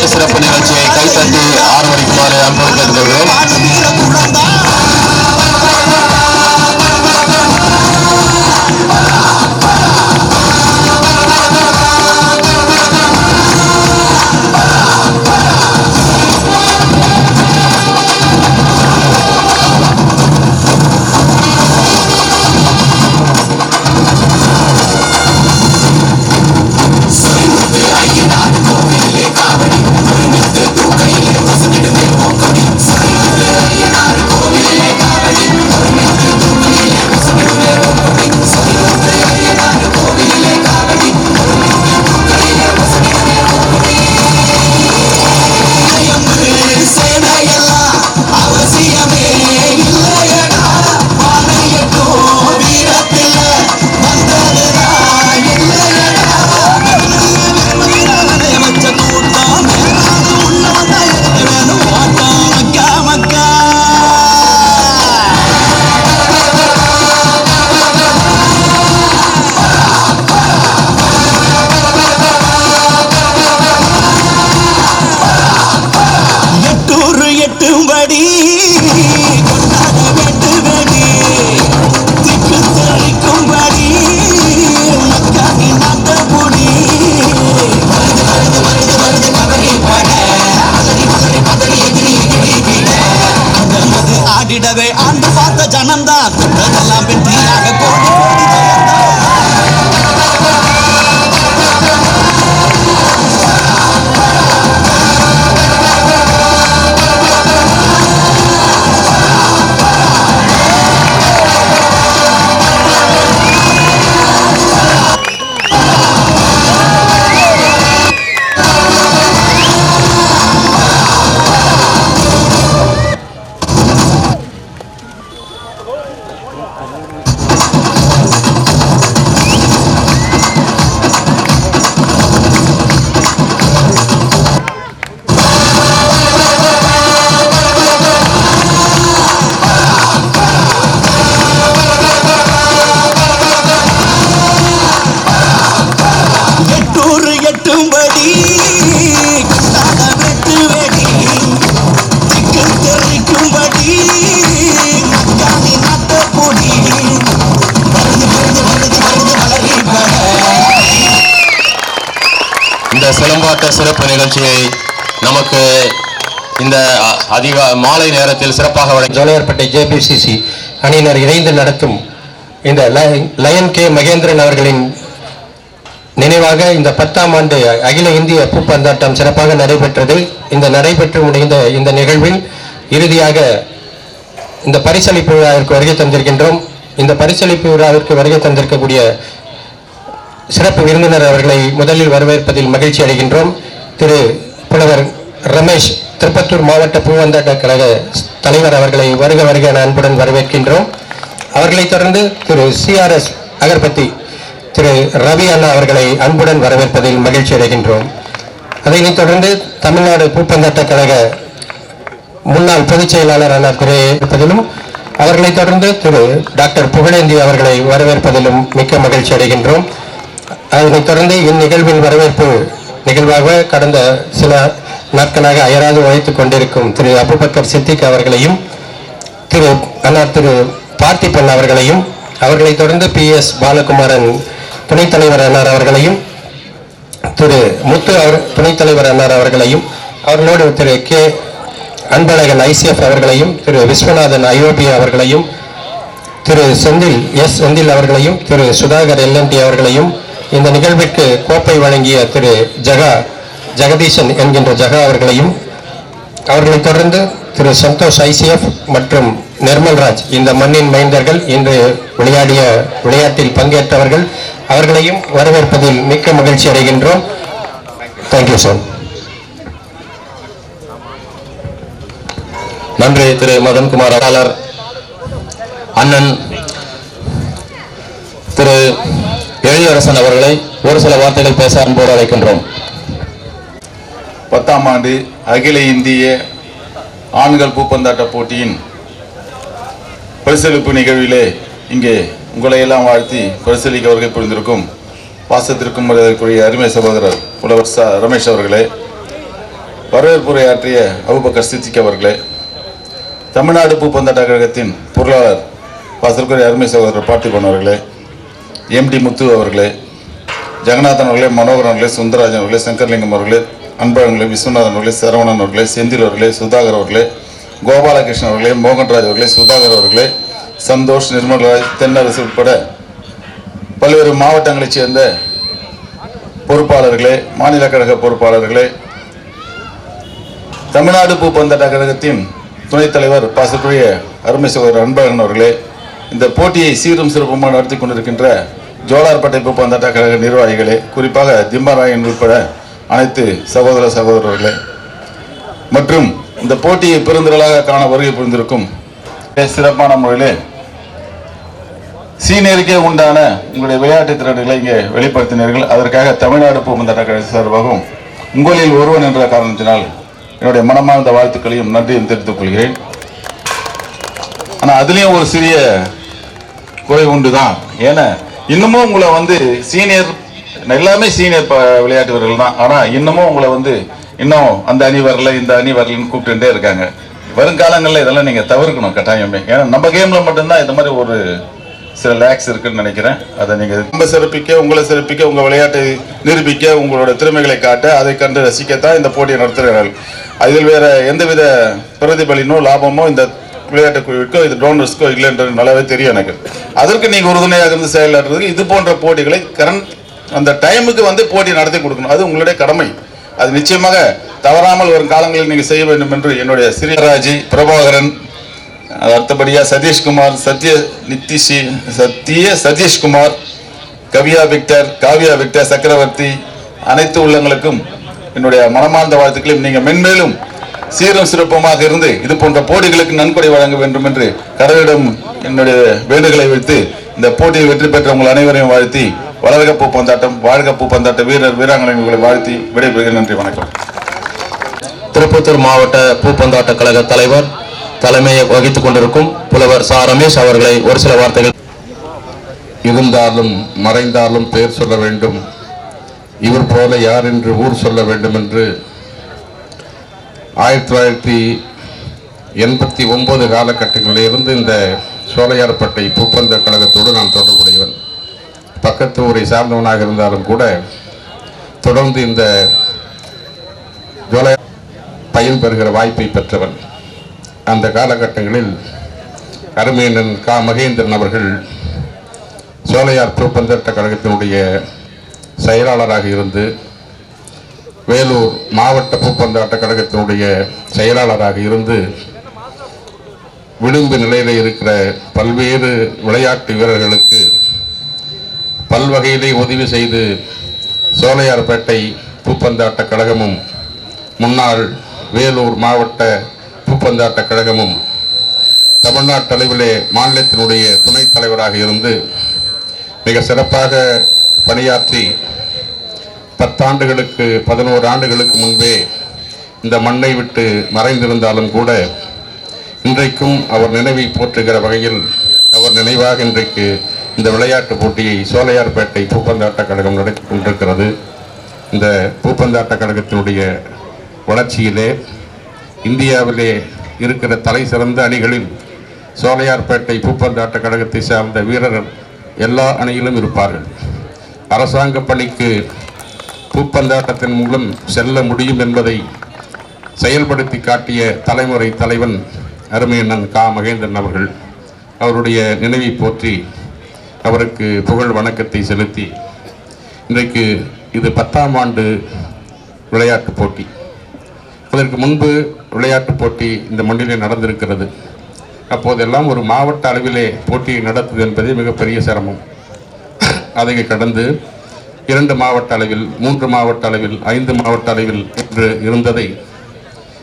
Speaker 5: சிறப்பு நிகழ்ச்சியை கைத்தட்டி ஆரம்பிக்குமாறு அன்போடு கேட்டுக்கொள்கிறோம்.
Speaker 9: ஆண்டு பார்த்த ஜனந்தான் அதெல்லாம் வெற்றியாக கோடி கோடி
Speaker 5: சிலம்பாட்ட சிறப்பு நிகழ்ச்சியை நமக்கு இந்த மாலை நேரத்தில் சிறப்பாக
Speaker 10: ஜோலையார்பேட்டை ஜேபிசிசி அணியினர் இணைந்து நடத்தும் இந்த லயன் கே மகேந்திரன் அவர்களின் நினைவாக இந்த 10ஆம் ஆண்டு அகில இந்திய பூப்பந்தாட்டம் சிறப்பாக நடைபெற்றது. இந்த நடைபெற்று முடிந்த இந்த நிகழ்வில் இறுதியாக இந்த பரிசளிப்பு விழாவிற்கு வருகை தந்திருக்கின்றோம். இந்த பரிசளிப்பு விழாவிற்கு வருகை தந்திருக்கக்கூடிய சிறப்பு விருந்தினர் அவர்களை முதலில் வரவேற்பதில் மகிழ்ச்சி அடைகின்றோம். திரு புலவர் ரமேஷ், திருப்பத்தூர் மாவட்ட பூப்பந்தாட்ட கழக தலைவர் அவர்களை வருக வருக என அன்புடன் வரவேற்கின்றோம். அவர்களைத் தொடர்ந்து திரு CRS அகர்பத்தி திரு ரவி அண்ணா அவர்களை அன்புடன் வரவேற்பதில் மகிழ்ச்சி அடைகின்றோம். அதனைத் தொடர்ந்து தமிழ்நாடு பூப்பந்தாட்ட கழக முன்னாள் பொதுச் செயலாளரான திரு இருப்பதிலும் அவர்களைத் தொடர்ந்து திரு டாக்டர் புகழேந்தி அவர்களை வரவேற்பதிலும் மிக்க மகிழ்ச்சி அடைகின்றோம். அதனைத் தொடர்ந்து இந்நிகழ்வின் வரவேற்பு நிகழ்வாக கடந்த சில நாட்களாக அயராது உழைத்துக் கொண்டிருக்கும் திரு அபுபக்கர் சித்திக் அவர்களையும் திரு பார்த்திபன் அவர்களையும் அவர்களைத் தொடர்ந்து PS பாலகுமாரன் துணைத் தலைவர் அன்னார் அவர்களையும் திரு முத்து துணைத் தலைவர் அன்னார் அவர்களையும் அவர்களோடு திரு K அன்பழகன் ICF அவர்களையும் திரு விஸ்வநாதன் IOB அவர்களையும் திரு செந்தில் அவர்களையும் திரு சுதாகர் LNT அவர்களையும் இந்த நிகழ்விற்கு கோப்பை வழங்கிய திரு ஜெகதீசன் என்கின்ற ஜகா அவர்களையும் அவர்களைத் தொடர்ந்து திரு சந்தோஷ் ICF மற்றும் நிர்மல்ராஜ் இந்த மண்ணின் மைந்தர்கள் இன்று விளையாடிய விளையாட்டில் பங்கேற்றவர்கள் அவர்களையும் வரவேற்பதில் மிக்க மகிழ்ச்சி அடைகின்றோம். Thank you sir.
Speaker 5: நன்றி திரு மதன்குமார் அடாளர். அண்ணன் திரு எழிலரசன் அவர்களை ஒரு சில வார்த்தைகள் பேச அன்போடு அழைக்கின்றோம்.
Speaker 11: 10ஆம் ஆண்டு அகில இந்திய ஆண்கள் பூப்பந்தாட்ட போட்டியின் பரிசளிப்பு நிகழ்விலே இங்கே உங்களை எல்லாம் வாழ்த்தி பரிசளிக்க வருகை புரிந்திருக்கும் பாசத்திற்கும் மரியாதைக்குரிய அருமை சகோதரர் புலவர் ரமேஷ் அவர்களே, வரவேற்புரையாற்றிய அபூபக்கர் சித்திக் அவர்களே, தமிழ்நாடு பூப்பந்தாட்ட கழகத்தின் பொருளாளர் பாசல்குரிய அருமை சகோதரர் பார்த்திபன் அவர்களே, எம்டி முத்து அவர்களே, ஜெகநாதன் அவர்களே, மனோகரன் அவர்களே, சுந்தரராஜன் அவர்களே, சங்கர்லிங்கம் அவர்களே, அன்பழகங்களே, விஸ்வநாதன் அவர்களே, சரவணன் அவர்களே, செந்தில் அவர்களே, சுதாகர் அவர்களே, கோபாலகிருஷ்ணன் அவர்களே, மோகன்ராஜ் அவர்களே, சுதாகர் அவர்களே, சந்தோஷ், நிர்மல்ராஜ், தென்னரசு உட்பட பல்வேறு மாவட்டங்களைச் சேர்ந்த பொறுப்பாளர்களே, மாநில கழக பொறுப்பாளர்களே, தமிழ்நாடு பூப்பந்தாட்ட கழகத்தின் துணைத் தலைவர் பாசக்குரிய அருமை சகோதரர் அன்பழகன் அவர்களே, இந்த போட்டியை சீரும் சிறப்புமாக நடத்தி கொண்டிருக்கின்ற ஜோலார்பேட்டை பூப்பந்தாட்ட கழக நிர்வாகிகளே, குறிப்பாக திம்மராயன் உட்பட அனைத்து சகோதர சகோதரர்களே மற்றும் இந்த போட்டியை பெருந்திரளாக காண வருகை புரிந்திருக்கும் சிறப்பான முறையிலே சீனியருக்கே உண்டான உங்களுடைய விளையாட்டு திறன்களை இங்கே வெளிப்படுத்தினீர்கள். அதற்காக தமிழ்நாடு பூப்பந்தாட்ட கழக சார்பாகவும் உங்களில் ஒருவன் என்ற காரணத்தினால் என்னுடைய மனமார்ந்த வாழ்த்துக்களையும் நன்றியும் தெரிவித்துக் கொள்கிறேன். ஆனால் அதுலேயும் ஒரு சிறிய குறை உண்டு தான். ஏன்னா இன்னமும் உங்களை சீனியர் எல்லாமே சீனியர் விளையாட்டு வீரர்கள் தான். ஆனால் இன்னமும் உங்களை இன்னும் அந்த அணி வரல இந்த அணி வரலன்னு கூப்பிட்டுட்டே இருக்காங்க. வருங்காலங்களில் இதெல்லாம் நீங்கள் தவிர்க்கணும் கட்டாயமே. ஏன்னா நம்ம கேமில் மட்டும்தான் இந்த மாதிரி ஒரு சில லேக்ஸ் இருக்குன்னு நினைக்கிறேன். அதை நீங்கள் ரொம்ப சிறப்பிக்க, உங்களை சிறப்பிக்க, உங்கள் விளையாட்டை நிரூபிக்க, உங்களோட திறமைகளை காட்ட, அதை கண்டு ரசிக்கத்தான் இந்த போட்டியை நடத்துகிறார்கள். அதில் வேற எந்தவித பிரதிபலினோ லாபமோ இந்த விளையாட்டு குழுவிற்கோ இது டோனர்ஸ்க்கோ இல்லைன்றது நல்லாவே தெரியும் எனக்கு. அதற்கு நீங்கள் உறுதுணையாக இருந்து செயலாற்றுறதுக்கு இது போன்ற போட்டிகளை அந்த டைமுக்கு போட்டி நடத்தி கொடுக்கணும். அது உங்களுடைய கடமை. அது நிச்சயமாக தவறாமல் வரும் காலங்களில் நீங்கள் செய்ய வேண்டும் என்று என்னுடைய சிறியராஜி, பிரபாகரன், அடுத்தபடியாக சதீஷ்குமார், சதீஷ்குமார், கவியா விக்டர், காவியா விக்டர், சக்கரவர்த்தி, அனைத்து உள்ளங்களுக்கும் என்னுடைய மனமார்ந்த வாழ்த்துக்களையும் நீங்கள் மென்மேலும் சீரும் சிறப்புமாக இருந்து இது போன்ற போட்டிகளுக்கு நன்கொடை வழங்க வேண்டும் என்று கடவுளிடம் என்னுடைய வேண்டுகளை வைத்து இந்த போட்டியில் வெற்றி பெற்ற உங்கள் அனைவரையும் வாழ்த்தி வளர்க பூப்பந்தாட்டம், வாழ்க பூப்பந்தாட்ட வீரர் வீராங்கனைகளை வாழ்த்தி விடைபெறுகிறேன். நன்றி, வணக்கம்.
Speaker 5: திருப்பத்தூர் மாவட்ட பூப்பந்தாட்ட கழக தலைவர் தலைமையை வகித்துக் கொண்டிருக்கும் புலவர் சா ரமேஷ் அவர்களை ஒரு சில வார்த்தைகள்.
Speaker 2: இருந்தாலும் மறைந்தாலும் பேர் சொல்ல வேண்டும், இவர் போல யார் என்று ஊர் சொல்ல வேண்டும் என்று 1989 காலகட்டங்களில் இருந்து இந்த சோலையார்பேட்டை பூப்பந்த கழகத்தோடு நான் தொடர்புடையவன். பக்கத்து ஊரை சார்ந்தவனாக இருந்தாலும் கூட தொடர்ந்து இந்த ஜோலை பயன் பெறுகிற வாய்ப்பை பெற்றவன். அந்த காலகட்டங்களில் அருமையண்ணன் கா மகேந்திரன் அவர்கள் சோலையார் பூப்பந்தாட்ட கழகத்தினுடைய செயலாளராக இருந்து வேலூர் மாவட்ட பூப்பந்தாட்ட கழகத்தினுடைய செயலாளராக இருந்து விளிம்பு நிலையில் இருக்கிற பல்வேறு விளையாட்டு வீரர்களுக்கு பல்வகையிலே உதவி செய்து சோலையார்பேட்டை பூப்பந்தாட்ட கழகமும் முன்னாள் வேலூர் மாவட்ட பூப்பந்தாட்ட கழகமும் தமிழ்நாட்டு அளவிலே மாநிலத்தினுடைய துணைத் தலைவராக இருந்து மிக சிறப்பாக பணியாற்றி 10 ஆண்டுகளுக்கு 11 ஆண்டுகளுக்கு முன்பே இந்த மண்ணை விட்டு மறைந்திருந்தாலும் கூட இன்றைக்கும் அவர் நினைவை போற்றுகிற வகையில் அவர் நினைவாக இன்றைக்கு இந்த விளையாட்டு போட்டியை சோலையார்பேட்டை பூப்பந்தாட்ட கழகம் நடத்தி கொண்டிருக்கிறது. இந்த பூப்பந்தாட்ட கழகத்தினுடைய வளர்ச்சியிலே இந்தியாவிலே இருக்கிற தலை சிறந்த அணிகளில் சோலையார்பேட்டை பூப்பந்தாட்ட கழகத்தை சார்ந்த வீரர்கள் எல்லா அணியிலும் இருப்பார்கள். அரசாங்க பணிக்கு பூப்பந்தாட்டத்தின் மூலம் செல்ல முடியும் என்பதை செயல்படுத்தி காட்டிய தலைமுறை தலைவன் அருமையண்ணன் கா மகேந்திரன் அவர்கள். அவருடைய நினைவை போற்றி அவருக்கு புகழ் வணக்கத்தை செலுத்தி இன்றைக்கு இது 10ஆம் ஆண்டு விளையாட்டு போட்டி. அதற்கு முன்பு விளையாட்டு போட்டி இந்த மண்ணிலே நடந்திருக்கிறது. அப்போதெல்லாம் ஒரு மாவட்ட அளவிலே போட்டியை நடத்துவது என்பதே மிகப்பெரிய சிரமம். அதை கடந்து 2 மாவட்ட அளவில், 3 மாவட்ட அளவில், 5 மாவட்ட அளவில் என்று இருந்ததை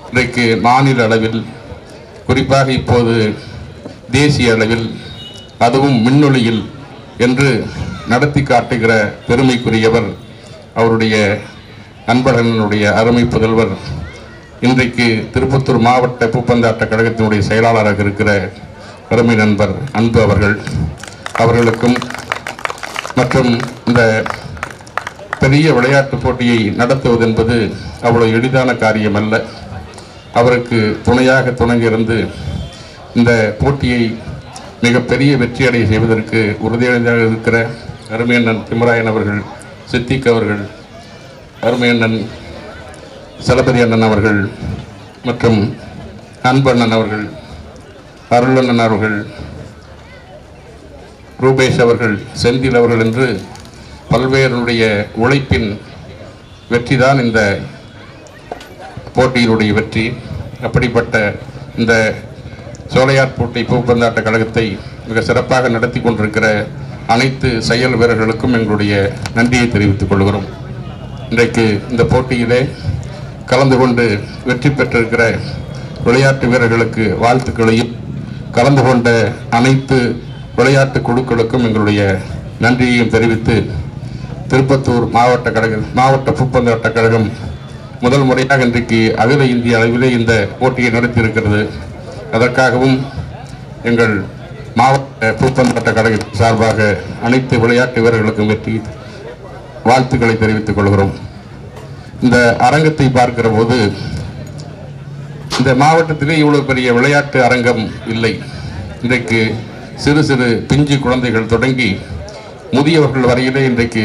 Speaker 2: இன்றைக்கு மாநில அளவில், குறிப்பாக இப்போது தேசிய அளவில், அதுவும் மின்னொலியில் என்று நடத்தி காட்டுகிற பெருமைக்குரியவர் அவருடைய அன்பழகனுடைய அருமை புதல்வர், இன்றைக்கு திருப்பத்தூர் மாவட்ட பூப்பந்தாட்ட கழகத்தினுடைய செயலாளராக இருக்கிற அருமை நண்பர் அன்பு அவர்களுக்கும் மற்றும் இந்த மிகப்பெரிய விளையாட்டு போட்டியை நடத்துவது என்பது அவ்வளவு எளிதான காரியம் அல்ல. அவருக்கு துணையாக துணங்கியிருந்து இந்த போட்டியை மிகப்பெரிய வெற்றியடை செய்வதற்கு உறுதியாக இருக்கிற அருமையண்ணன் திம்மராயன் அவர்கள், சித்திக் அவர்கள், அருமையண்ணன் சலபதி அண்ணன் அவர்கள் மற்றும் அன்பண்ணன் அவர்கள், அருளண்ணன் அவர்கள், ரூபேஷ் அவர்கள், செந்தில் அவர்கள் என்று பல்வேறுடைய உழைப்பின் வெற்றிதான் இந்த போட்டியினுடைய வெற்றி. அப்படிப்பட்ட இந்த சோலையார் போட்டி பூப்பந்தாட்ட கழகத்தை மிக சிறப்பாக நடத்தி கொண்டிருக்கிற அனைத்து செயல் வீரர்களுக்கும் எங்களுடைய நன்றியை தெரிவித்துக் கொள்கிறோம். இன்றைக்கு இந்த போட்டியிலே கலந்து கொண்டு வெற்றி பெற்றிருக்கிற விளையாட்டு வீரர்களுக்கு வாழ்த்துக்களையும், கலந்து கொண்ட அனைத்து விளையாட்டு குழுக்களுக்கும் எங்களுடைய நன்றியையும் தெரிவித்து, திருப்பத்தூர் மாவட்ட பூப்பந்தாட்ட கழகம் முதல் முறையாக இன்றைக்கு அகில இந்திய அளவிலே இந்த போட்டியை நடத்தியிருக்கிறது. அதற்காகவும் எங்கள் மாவட்ட பூப்பந்தாட்ட கழகத்தின் சார்பாக அனைத்து விளையாட்டு வீரர்களுக்கும் வெற்றி வாழ்த்துக்களை தெரிவித்துக் கொள்கிறோம். இந்த அரங்கத்தை பார்க்கிற போது இந்த மாவட்டத்திலே இவ்வளவு பெரிய விளையாட்டு அரங்கம் இல்லை. இன்றைக்கு சிறு சிறு பிஞ்சு குழந்தைகள் தொடங்கி முதியவர்கள் வரையிலே இன்றைக்கு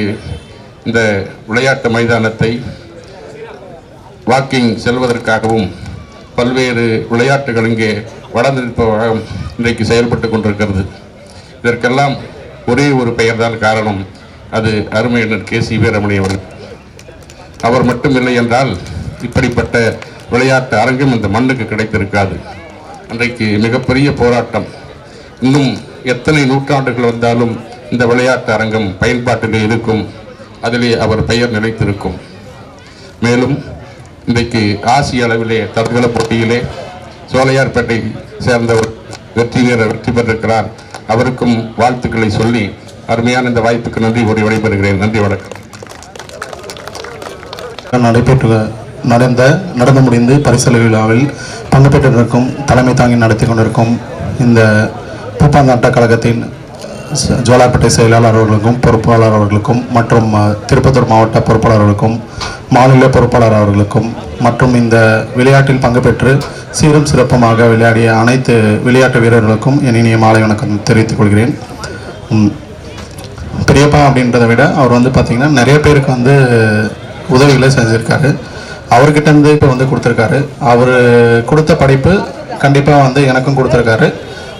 Speaker 2: இந்த விளையாட்டு மைதானத்தை வாக்கிங் செல்வதற்காகவும் பல்வேறு விளையாட்டுகள் இங்கே வளர்ந்திருப்பதாக இன்றைக்கு செயல்பட்டு கொண்டிருக்கிறது. இதற்கெல்லாம் ஒரே ஒரு பெயர்தான் காரணம், அது அருமையண்ணன் KC வீரமணி அவர்கள். அவர் மட்டும் இல்லை என்றால் இப்படிப்பட்ட விளையாட்டு அரங்கம் இந்த மண்ணுக்கு கிடைத்திருக்காது. அன்றைக்கு மிகப்பெரிய போராட்டம். இன்னும் எத்தனை நூற்றாண்டுகள் வந்தாலும் இந்த விளையாட்டு அரங்கம் பயன்பாட்டிலே இருக்கும், அதிலே அவர் பெயர் நிலைத்திருக்கும். மேலும் இன்றைக்கு ஆசிய அளவிலே தடகள போட்டியிலே சோலையார்பேட்டை சேர்ந்த ஒரு வெற்றி வீரர் வெற்றி பெற்றிருக்கிறார். அவருக்கும் வாழ்த்துக்களை சொல்லி அருமையான இந்த வாய்ப்புக்கு நன்றி கூறி விடைபெறுகிறேன். நன்றி, வணக்கம்.
Speaker 12: நடந்து முடிந்து பரிசல் விழாவில் பங்கு பெற்றிருக்கும், தலைமை தாங்கி நடத்தி கொண்டிருக்கும் இந்த பூப்பந்தாட்ட கழகத்தின் ஜோலார்பேட்டை செயலாளர் அவர்களுக்கும், பொறுப்பாளர் அவர்களுக்கும், மற்றும் திருப்பத்தூர் மாவட்ட பொறுப்பாளர்களுக்கும், மாநில பொறுப்பாளர் அவர்களுக்கும், மற்றும் இந்த விளையாட்டில் பங்கு பெற்று சீரும் சிறப்புமாக விளையாடிய அனைத்து விளையாட்டு வீரர்களுக்கும் என் இனிய மாலை வணக்கம் தெரிவித்துக் கொள்கிறேன். பெரியப்பா அப்படின்றத விட அவர் பார்த்திங்கன்னா நிறைய பேருக்கு உதவிகளை செஞ்சுருக்காரு. அவர்கிட்ட இருந்து இப்போ கொடுத்துருக்காரு. அவர் கொடுத்த படிப்பு கண்டிப்பாக எனக்கும் கொடுத்துருக்காரு.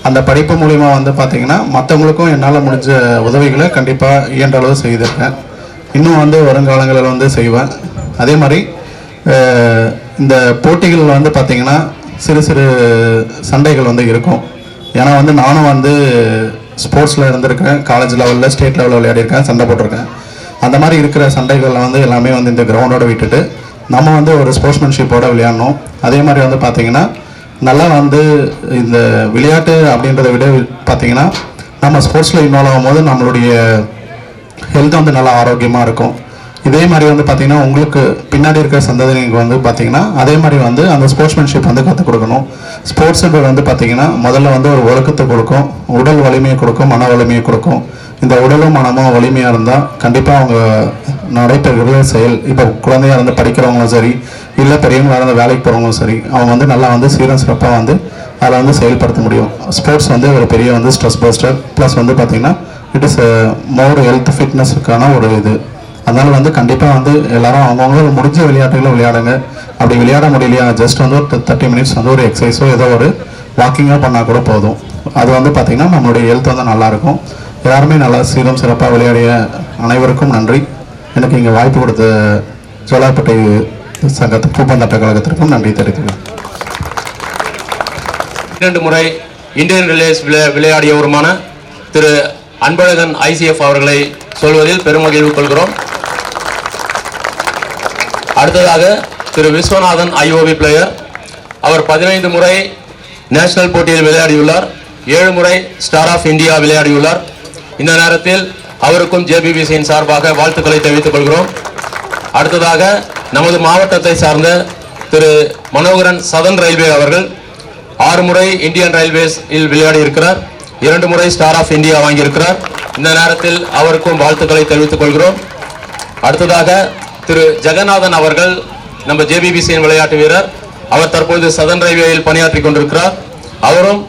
Speaker 12: அந்த படிப்பு மூலிமா பார்த்திங்கன்னா மற்றவங்களுக்கும் என்னால் முடிஞ்ச உதவிகளை கண்டிப்பாக இயன்ற அளவு செய்திருக்கேன். இன்னும் வருங்காலங்களில் செய்வேன். அதே மாதிரி இந்த போட்டிகள் பார்த்திங்கன்னா சிறு சிறு சண்டைகள் இருக்கும். ஏன்னா நானும் ஸ்போர்ட்ஸில் இருந்திருக்கேன், காலேஜ் லெவலில் ஸ்டேட் லெவலில் விளையாடிருக்கேன், சண்டை போட்டிருக்கேன். அந்த மாதிரி இருக்கிற சண்டைகளில் எல்லாமே இந்த கிரவுண்டோட விட்டுட்டு நம்ம ஒரு ஸ்போர்ட்ஸ்மேன்ஷிப்போட விளையாடணும். அதே மாதிரி பார்த்திங்கன்னா நல்லா இந்த விளையாட்டு அப்படின்றத விட பார்த்திங்கன்னா நம்ம ஸ்போர்ட்ஸில் இன்வால்வ் ஆகும்போது நம்மளுடைய ஹெல்த் நல்லா ஆரோக்கியமாக இருக்கும். இதே மாதிரி பார்த்திங்கன்னா உங்களுக்கு பின்னாடி இருக்கிற சந்ததிக்கு பார்த்திங்கன்னா அதே மாதிரி அந்த ஸ்போர்ட்ஸ்மேன்ஷிப் கற்றுக் கொடுக்கணும். ஸ்போர்ட்ஸுக்கு பார்த்திங்கன்னா முதல்ல ஒரு ஒழுக்கத்தை கொடுக்கும், உடல் வலிமையை கொடுக்கும், மன வலிமையை கொடுக்கும். இந்த உடலும் மனமும் வலிமையாக இருந்தால் கண்டிப்பாக அவங்க நடைபெறுகிற செயல், இப்போ குழந்தையாக படிக்கிறவங்களும் சரி, இல்லை பெரியவங்களாக வேலைக்கு போகிறவங்களும் சரி, அவங்க நல்லா சீரம் சிறப்பாக அதில் செயல்படுத்த முடியும். ஸ்போர்ட்ஸ் ஒரு பெரிய ஸ்ட்ரெஸ் பஸ்டர், ப்ளஸ் பார்த்திங்கன்னா இட் இஸ் மோர் ஹெல்த் ஃபிட்னஸுக்கான ஒரு இது. அதனால் கண்டிப்பாக எல்லாரும் அவங்கவுங்க முடிஞ்ச விளையாட்டுகளை விளையாடுங்க. அப்படி விளையாட முடியலையா, ஜஸ்ட் ஒரு 30 மினிட்ஸ் ஒரு எக்ஸசைஸோ ஏதோ ஒரு வாக்கிங்கோ பண்ணால் கூட போதும். அது பார்த்திங்கன்னா நம்மளுடைய ஹெல்த் நல்லாயிருக்கும். எல்லாருமே நல்லா சீரம் சிறப்பாக விளையாடிய அனைவருக்கும் நன்றி. எனக்கு இங்கே வாய்ப்பு கொடுத்த ஜோலார்பேட்டை சங்கத்து பூப்பந்தாட்ட கழகத்திற்கும் நன்றி தெரிவித்துள்ளேன்.
Speaker 5: 2 முறை இந்தியன் ரிலேஸ் விளையாடியவருமான திரு அன்பழகன் ICF அவர்களை சொல்வதில் பெருமகிழ்வு கொள்கிறோம். அடுத்ததாக திரு விஸ்வநாதன் IOB பிளேயர். அவர் 15 முறை நேஷனல் போட்டியில் விளையாடியுள்ளார், 7 முறை ஸ்டார் ஆஃப் இந்தியா விளையாடியுள்ளார். இந்த நேரத்தில் அவருக்கும் JBBCயின் சார்பாக வாழ்த்துக்களை தெரிவித்துக் கொள்கிறோம். அடுத்ததாக நமது மாவட்டத்தை சார்ந்த திரு மனோகரன் சதன் ரயில்வே அவர்கள் 6 முறை இந்தியன் ரயில்வேஸ் விளையாடி இருக்கிறார், 2 முறை ஸ்டார் ஆஃப் இந்தியா வாங்கியிருக்கிறார். இந்த நேரத்தில் அவருக்கும் வாழ்த்துக்களை தெரிவித்துக் கொள்கிறோம். அடுத்ததாக திரு ஜெகநாதன் அவர்கள் நம்ம ஜேபிபிசியின் விளையாட்டு வீரர். அவர் தற்பொழுது சதன் ரயில்வேயில் பணியாற்றி கொண்டிருக்கிறார். அவரும்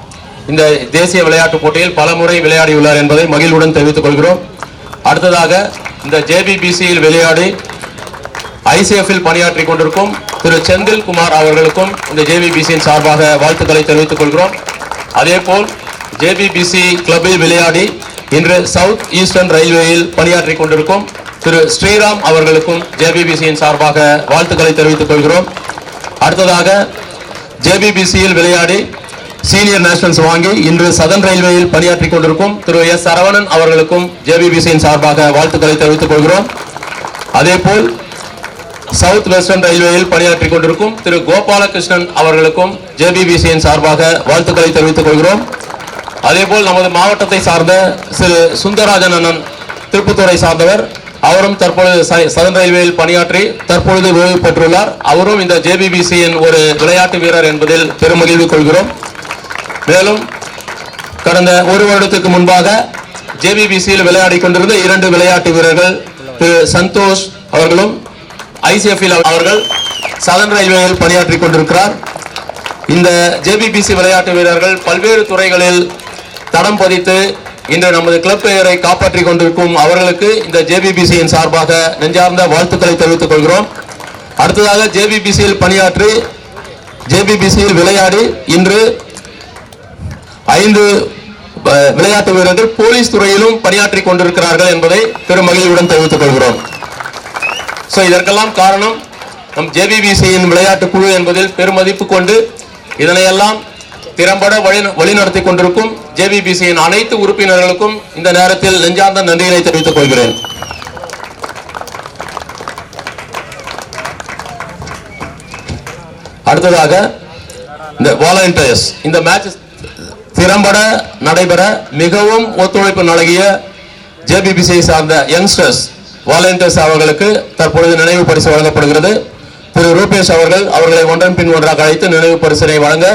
Speaker 5: இந்த தேசிய விளையாட்டு போட்டியில் பல முறை விளையாடியுள்ளார் என்பதை மகிழ்வுடன் தெரிவித்துக் கொள்கிறோம். அடுத்ததாக இந்த ஜேபிபிசியில் விளையாடி ஐசிஎஃப்பில் பணியாற்றி கொண்டிருக்கும் திரு செந்தில் குமார் அவர்களுக்கும் இந்த ஜேபிபிசியின் சார்பாக வாழ்த்துக்களை தெரிவித்துக் கொள்கிறோம். அதேபோல் ஜேபிபிசி கிளப்பில் விளையாடி இன்று சவுத் ஈஸ்டர்ன் ரயில்வேயில் பணியாற்றி கொண்டிருக்கும் திரு ஸ்ரீராம் அவர்களுக்கும் ஜேபிபிசியின் சார்பாக வாழ்த்துக்களை தெரிவித்துக் கொள்கிறோம். அடுத்ததாக ஜேபிபிசியில் விளையாடி சீனியர் நேஷனல்ஸ் வாங்கி இன்று சதன் ரயில்வேயில் பணியாற்றி கொண்டிருக்கும் திரு எஸ் சரவணன் அவர்களுக்கும் ஜேபிபிசியின் சார்பாக வாழ்த்துக்களை தெரிவித்துக் கொள்கிறோம். அதேபோல் சவுத் வெஸ்டர்ன் ரயில்வேயில் பணியாற்றி கொண்டிருக்கும் திரு கோபாலகிருஷ்ணன் அவர்களுக்கும் ஜேபிபிசியின் சார்பாக வாழ்த்துக்களை தெரிவித்துக் கொள்கிறோம். அதேபோல் நமது மாவட்டத்தை சார்ந்த திரு சுந்தரராஜன் அண்ணன் திருப்பத்தூரை சார்ந்தவர், அவரும் தற்பொழுது சதன் ரயில்வேயில் பணியாற்றி தற்பொழுது ஓய்வு பெற்றுள்ளார். அவரும் இந்த ஜேபிபிசியின் ஒரு விளையாட்டு வீரர் என்பதில் பெருமகிழ்வு கொள்கிறோம். மேலும் கடந்த ஒரு வருடத்துக்கு முன்பாக ஜேபிபிசியில் விளையாடி கொண்டிருந்த 2 விளையாட்டு வீரர்கள் திரு சந்தோஷ் அவர்களும் ஐசிஎஃப்பில் அவர்கள் சதன் ரயில்வேயில் பணியாற்றி கொண்டிருக்கிறார். இந்த ஜேபிபிசி விளையாட்டு வீரர்கள் பல்வேறு துறைகளில் தடம் பதித்து இன்று நமது கிளப் பெயரை காப்பாற்றிக் கொண்டிருக்கும் அவர்களுக்கு இந்த ஜேபிபிசியின் சார்பாக நெஞ்சார்ந்த வாழ்த்துக்களை தெரிவித்துக் கொள்கிறோம். அடுத்ததாக ஜேபிபிசியில் பணியாற்றி ஜேபிபிசியில் விளையாடி இன்று 5 விளையாட்டு வீரர்கள் போலீஸ் துறையிலும் பணியாற்றி கொண்டிருக்கிறார்கள் என்பதை பெருமகிழ்வுடன் தெரிவித்துக் கொள்கிறோம். இதற்கெல்லாம் காரணம் நம் ஜேபிபிசியின் விளையாட்டு குழு என்பதில் பெருமதிப்பு கொண்டு இதனையெல்லாம் திறம்பட வழிநடத்தி கொண்டிருக்கும் ஜேபிபிசியின் அனைத்து உறுப்பினர்களுக்கும் இந்த நேரத்தில் நெஞ்சார்ந்த நன்றிகளை தெரிவித்துக் கொள்கிறேன். அடுத்ததாக இந்த வாலண்டியர்ஸ், இந்த மேட்ச் திறம்பட நடைபெற மிகவும் ஒத்துழைப்பு நல்கிய ஜேபிபிசியை சார்ந்த யங்ஸ்டர்ஸ் வாலண்டியர்ஸ் அவர்களுக்கு தற்பொழுது நினைவு பரிசு வழங்கப்படுகிறது. திரு ரூபேஷ் அவர்களை ஒன்றன் பின் ஒன்றாக அழைத்து நினைவு பரிசினை வழங்க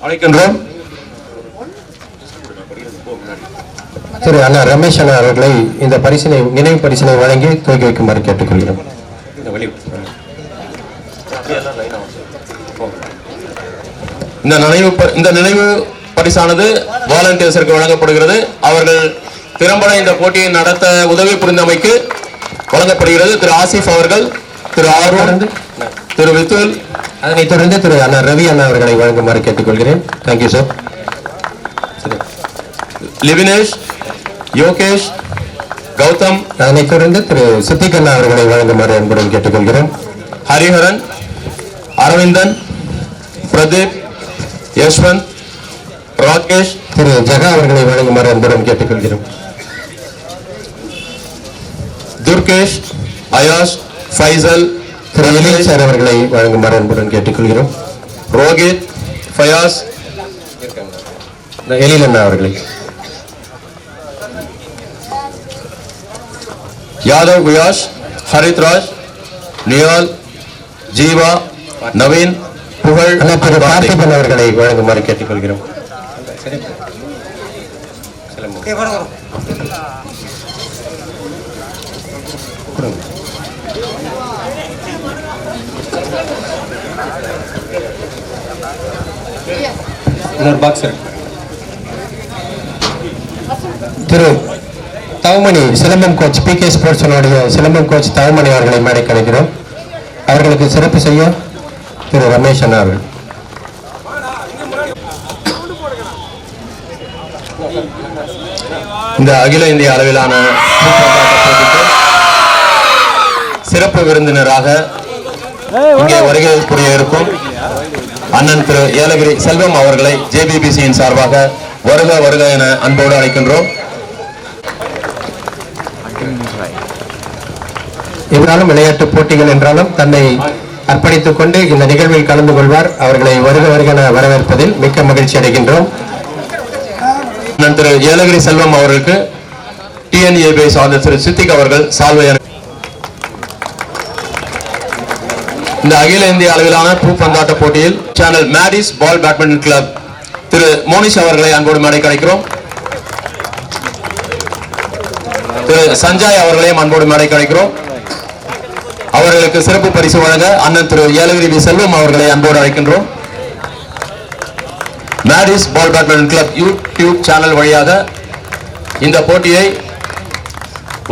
Speaker 5: அழைக்கின்றோம்.
Speaker 10: திரு அண்ணா ரமேஷ் அண்ணா அவர்களை இந்த பரிசினை நினைவு பரிசினை வழங்கி துவக்கி வைக்குமாறு கேட்டுக்கொள்கிறோம்.
Speaker 5: இந்த நினைவு பரிசானது வாலண்டியர்ஸிற்கு வழங்கப்படுகிறது. அவர்கள் திறம்பட இந்த போட்டியை நடத்த உதவி புரிந்தமைக்கு வழங்கப்படுகிறது. திரு ஆசிப் அவர்கள், திரு ஆர்வன், திரு வித்துல்,
Speaker 10: அதனைத் தொடர்ந்து திரு அண்ணா ரவி அண்ணா அவர்களை வழங்குமாறு கேட்டுக்கொள்கிறேன். Thank you sir.
Speaker 5: லிவினேஷ், யோகேஷ், கௌதம்,
Speaker 10: அதனைத் தொடர்ந்து திரு சித்திக் அண்ணா அவர்களை வழங்குமாறு அன்புடன் கேட்டுக்கொள்கிறேன்.
Speaker 5: ஹரிஹரன், அரவிந்தன், பிரதீப், யஷ்வந்த், ராகேஷ்,
Speaker 10: திரு ஜகா அவர்களை வழங்குமாறு அன்புடன் கேட்டுக்கொள்கிறோம்.
Speaker 5: துர்கேஷ், அயாஷ், ஃபைசல்,
Speaker 10: திரு அனில் சார் அவர்களை வழங்குமாறு அன்புடன் கேட்டுக்கொள்கிறோம்.
Speaker 5: ரோஹித், ஃபயாஸ்,
Speaker 10: எழில் அண்ணா அவர்களை,
Speaker 5: யாதவ் வியாஸ், ஹரித்ராஜ், நியால், ஜீவா, நவீன், புகழ்,
Speaker 10: திரு பார்த்திபன் அவர்களை வழங்குமாறு கேட்டுக்கொள்கிறோம். Thiru Thavamani Silambam coach PK sports Silambam coach Thavamani அவர்களை மேடை கலைக்கிறோம். அவர்களுக்கு சிறப்பு செய்ய திரு ரமேஷ் அண்ணா அவர்கள்.
Speaker 5: இந்த அகில இந்திய அளவிலான சிறப்பு விருந்தினராக இங்கே வருகை புரிய இருக்கும் அண்ணன் திரு ஏலகிரி செல்வம் அவர்களை ஜேபிபிசியின் சார்பாக வருக வருக என அன்போடு அழைக்கின்றோம்.
Speaker 10: இருந்தாலும் விளையாட்டு போட்டிகள் என்றாலும் தன்னை அர்ப்பணித்துக் கொண்டு இந்த நிகழ்வில் கலந்து கொள்வார். அவர்களை வருக வருக என வரவேற்பதில் மிக்க மகிழ்ச்சி அடைகின்றோம்.
Speaker 5: திரு ஏலகிரி செல்வம் அவர்களுக்கு TNAB சார்ந்த திரு சித்திக் அவர்கள் சால்வை. இந்த அகில இந்திய அளவிலான பூப்பந்தாட்ட போட்டியில் channel Maddy's ball badminton club திரு மோனிஷ் அவர்களை அன்போடு மேடை கிடைக்கிறோம். திரு சஞ்சய் அவர்களையும் அன்போடு மேடைக்கு அழைக்கிறோம். அவர்களுக்கு சிறப்பு பரிசு வழங்க அண்ணன் திரு ஏலகிரி வி செல்வம் அவர்களை அன்போடு அழைக்கின்றோம். மேடிஸ் ball badminton club YouTube channel வழியாக இந்த போட்டியை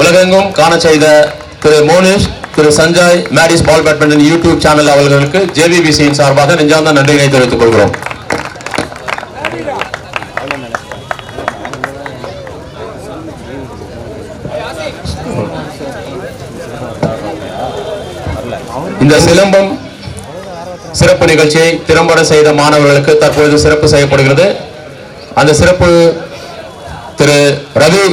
Speaker 5: உலகெங்கும் காண செய்த திரு மோனிஷ், திரு சஞ்சய், மேடிஸ் பால் பேட்மிண்டன் யூடியூப் சேனல் அவர்களுக்கு ஜேவிபிசியின் சார்பாக நெஞ்சார்ந்த நன்றியை தெரிவித்துக் கொள்கிறோம். இந்த சிலம்பம் சிறப்பு நிகழ்ச்சியை திறம்பட செய்த மாணவர்களுக்கு தற்பொழுது சிறப்பு செய்யப்படுகிறது. அந்த சிறப்பு திரு ரவி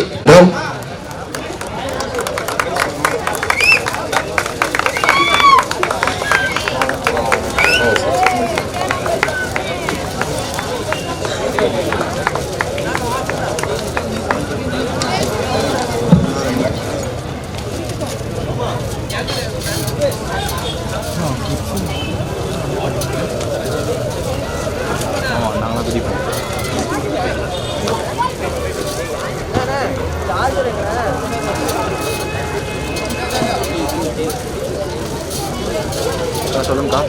Speaker 1: சொல்லுங்கக்கா.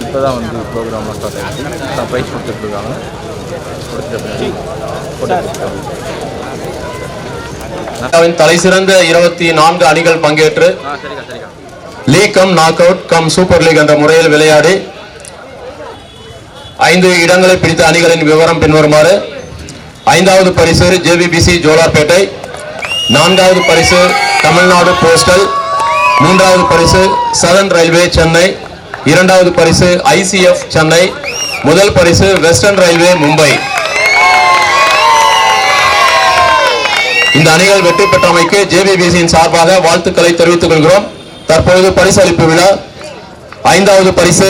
Speaker 1: இப்போ தான் வந்து ப்ரோக்ராம்லாம் ஸ்டார்ட் ஆகிடுச்சு. ப்ரைஸ் கொடுத்துட்ருக்காங்க.
Speaker 5: தலை சிறந்த 24 அணிகள் பங்கேற்று league cum knockout cum super league என்ற முறையில் விளையாடி 5 இடங்களை பிடித்த அணிகளின் விவரம் பின்வருமாறு. 5வது பரிசு ஜேவிபிசி ஜோலார்பேட்டை, 4வது பரிசு தமிழ்நாடு போஸ்டல், 3வது பரிசு சதர்ன் ரயில்வே சென்னை, 2வது பரிசு ஐசிஎஃப் சென்னை, முதல் பரிசு வெஸ்டர்ன் ரயில்வே மும்பை. இந்த அணிகள் வெற்றி பெற்றமைக்கு ஜேவிபிசியின் சார்பாக வாழ்த்துக்களை தெரிவித்துக் கொள்கிறோம். தற்பொழுது பரிசு அளிப்பு விழா. 5வது பரிசு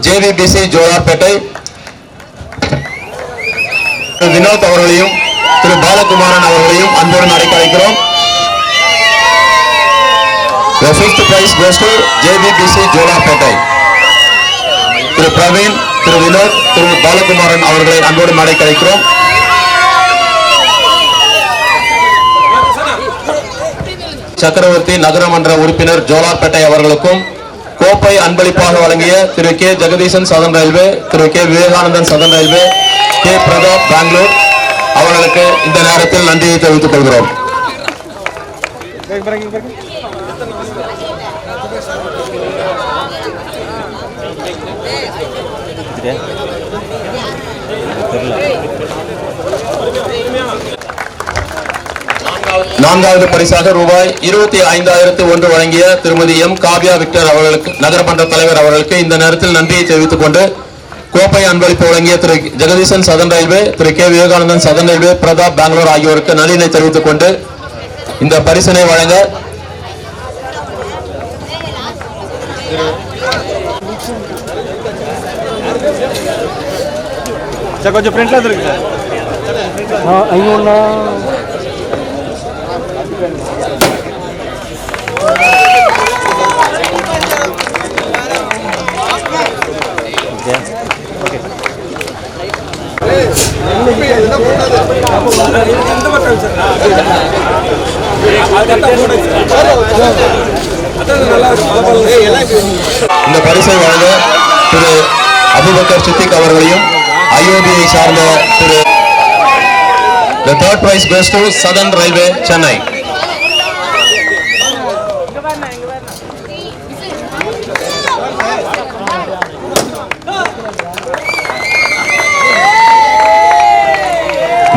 Speaker 5: ஜேவிபிசி ஜோலார்பேட்டை வினோத் அவர்களையும் திரு பாலகுமாரன் அவர்களையும் அன்போடு நடைக்கு அழைக்கிறோம். The 5th prize goes to JVBC Jolarpettai. திரு பிரவீன், திரு வினோத், திரு பாலகுமாரன் அவர்களை அன்போடு மேடைக்கு அழைக்கிறோம். சக்கரவர்த்தி நகரமன்ற உறுப்பினர் ஜோலார்பேட்டை அவர்களுக்கும் கோப்பை அன்பளிப்பாக வழங்கிய Thiru K Jagadeesan southern railway, Thiru K Vivekanandan southern railway, K Pratap Bangalore அவர்களுக்கு இந்த நேரத்தில் நன்றியை தெரிவித்துக் கொள்கிறோம். நான்காவது பரிசாக ரூபாய் 25,001 வழங்கிய திருமதி எம் காவ்யா விக்டர் அவர்களுக்கு நகரமன்ற தலைவர் அவர்களுக்கு இந்த நேரத்தில் நன்றியை தெரிவித்துக் கொண்டு கோப்பை அன்பளிப்பு வழங்கிய Thiru Jagadeesan southern railway, Thiru K Vivekanandan southern railway, Pratap Bangalore ஆகியோருக்கு நன்றியை தெரிவித்துக் கொண்டு இந்த பரிசினை வழங்க
Speaker 3: கொஞ்சம் ஃப்ரெண்ட்ல இருக்கு சார். ஐயோண்ணா
Speaker 5: இந்த பரிசை வழங்க திரு அபுபக்கர் சித்திக் அவர்களையும் ஐஓபியை சார்ந்த திரு The third prize goes to Southern Railway Chennai.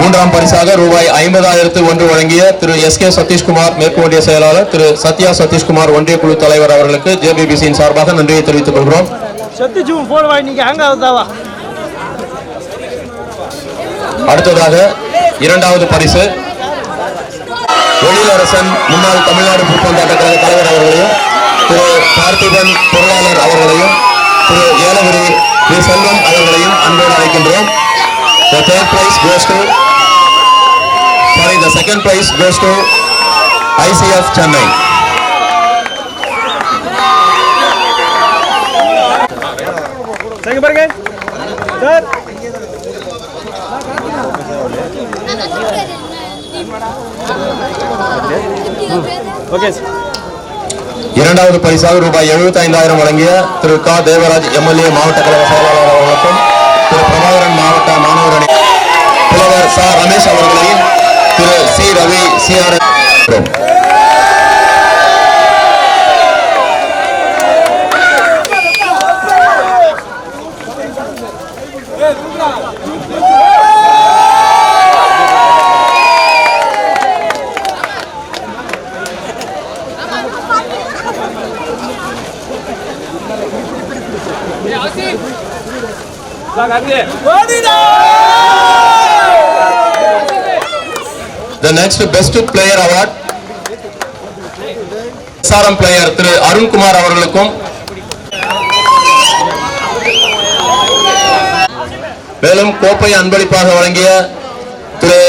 Speaker 5: மூன்றாம் பரிசாக ரூபாய் 50,001 வழங்கிய திரு எஸ்.கே. சதீஷ்குமார் மேற்கு ஒன்றிய செயலாளர், திரு சத்யா சதீஷ்குமார் ஒன்றிய குழு தலைவர் அவர்களுக்கு ஜேபிபிசியின் சார்பாக நன்றியை தெரிவித்துக் கொள்கிறோம். அடுத்ததாக இரண்டாவது பரிசு எழிலரசன் முன்னாள் தமிழ்நாடு பூப்பந்தாட்ட கழக தலைவர் அவர்களையும், திரு பார்த்திபன் பொருளாளர் அவர்களையும், திரு ஏலகிரி வி செல்வம் அவர்களையும் அன்போடு அழைக்கின்றோம். The third prize goes to, the second prize goes to ICF Chennai.
Speaker 3: Sir
Speaker 5: இரண்டாவது பரிசாக ரூபாய் 75,000 வழங்கிய திரு க தேவராஜ் எம்எல்ஏ மாவட்ட கழக செயலாளர் அவர்களுக்கும் திரு பிரபாகரன் மாவட்ட மாணவர் அணி புலவர் ச ரமேஷ் அவர்களையும் Thiru C Ravi CR The next best player award SRM player Thiru Arunkumar அவர்களுக்கும் மேலும் கோப்பை அன்பளிப்பாக வழங்கிய திரு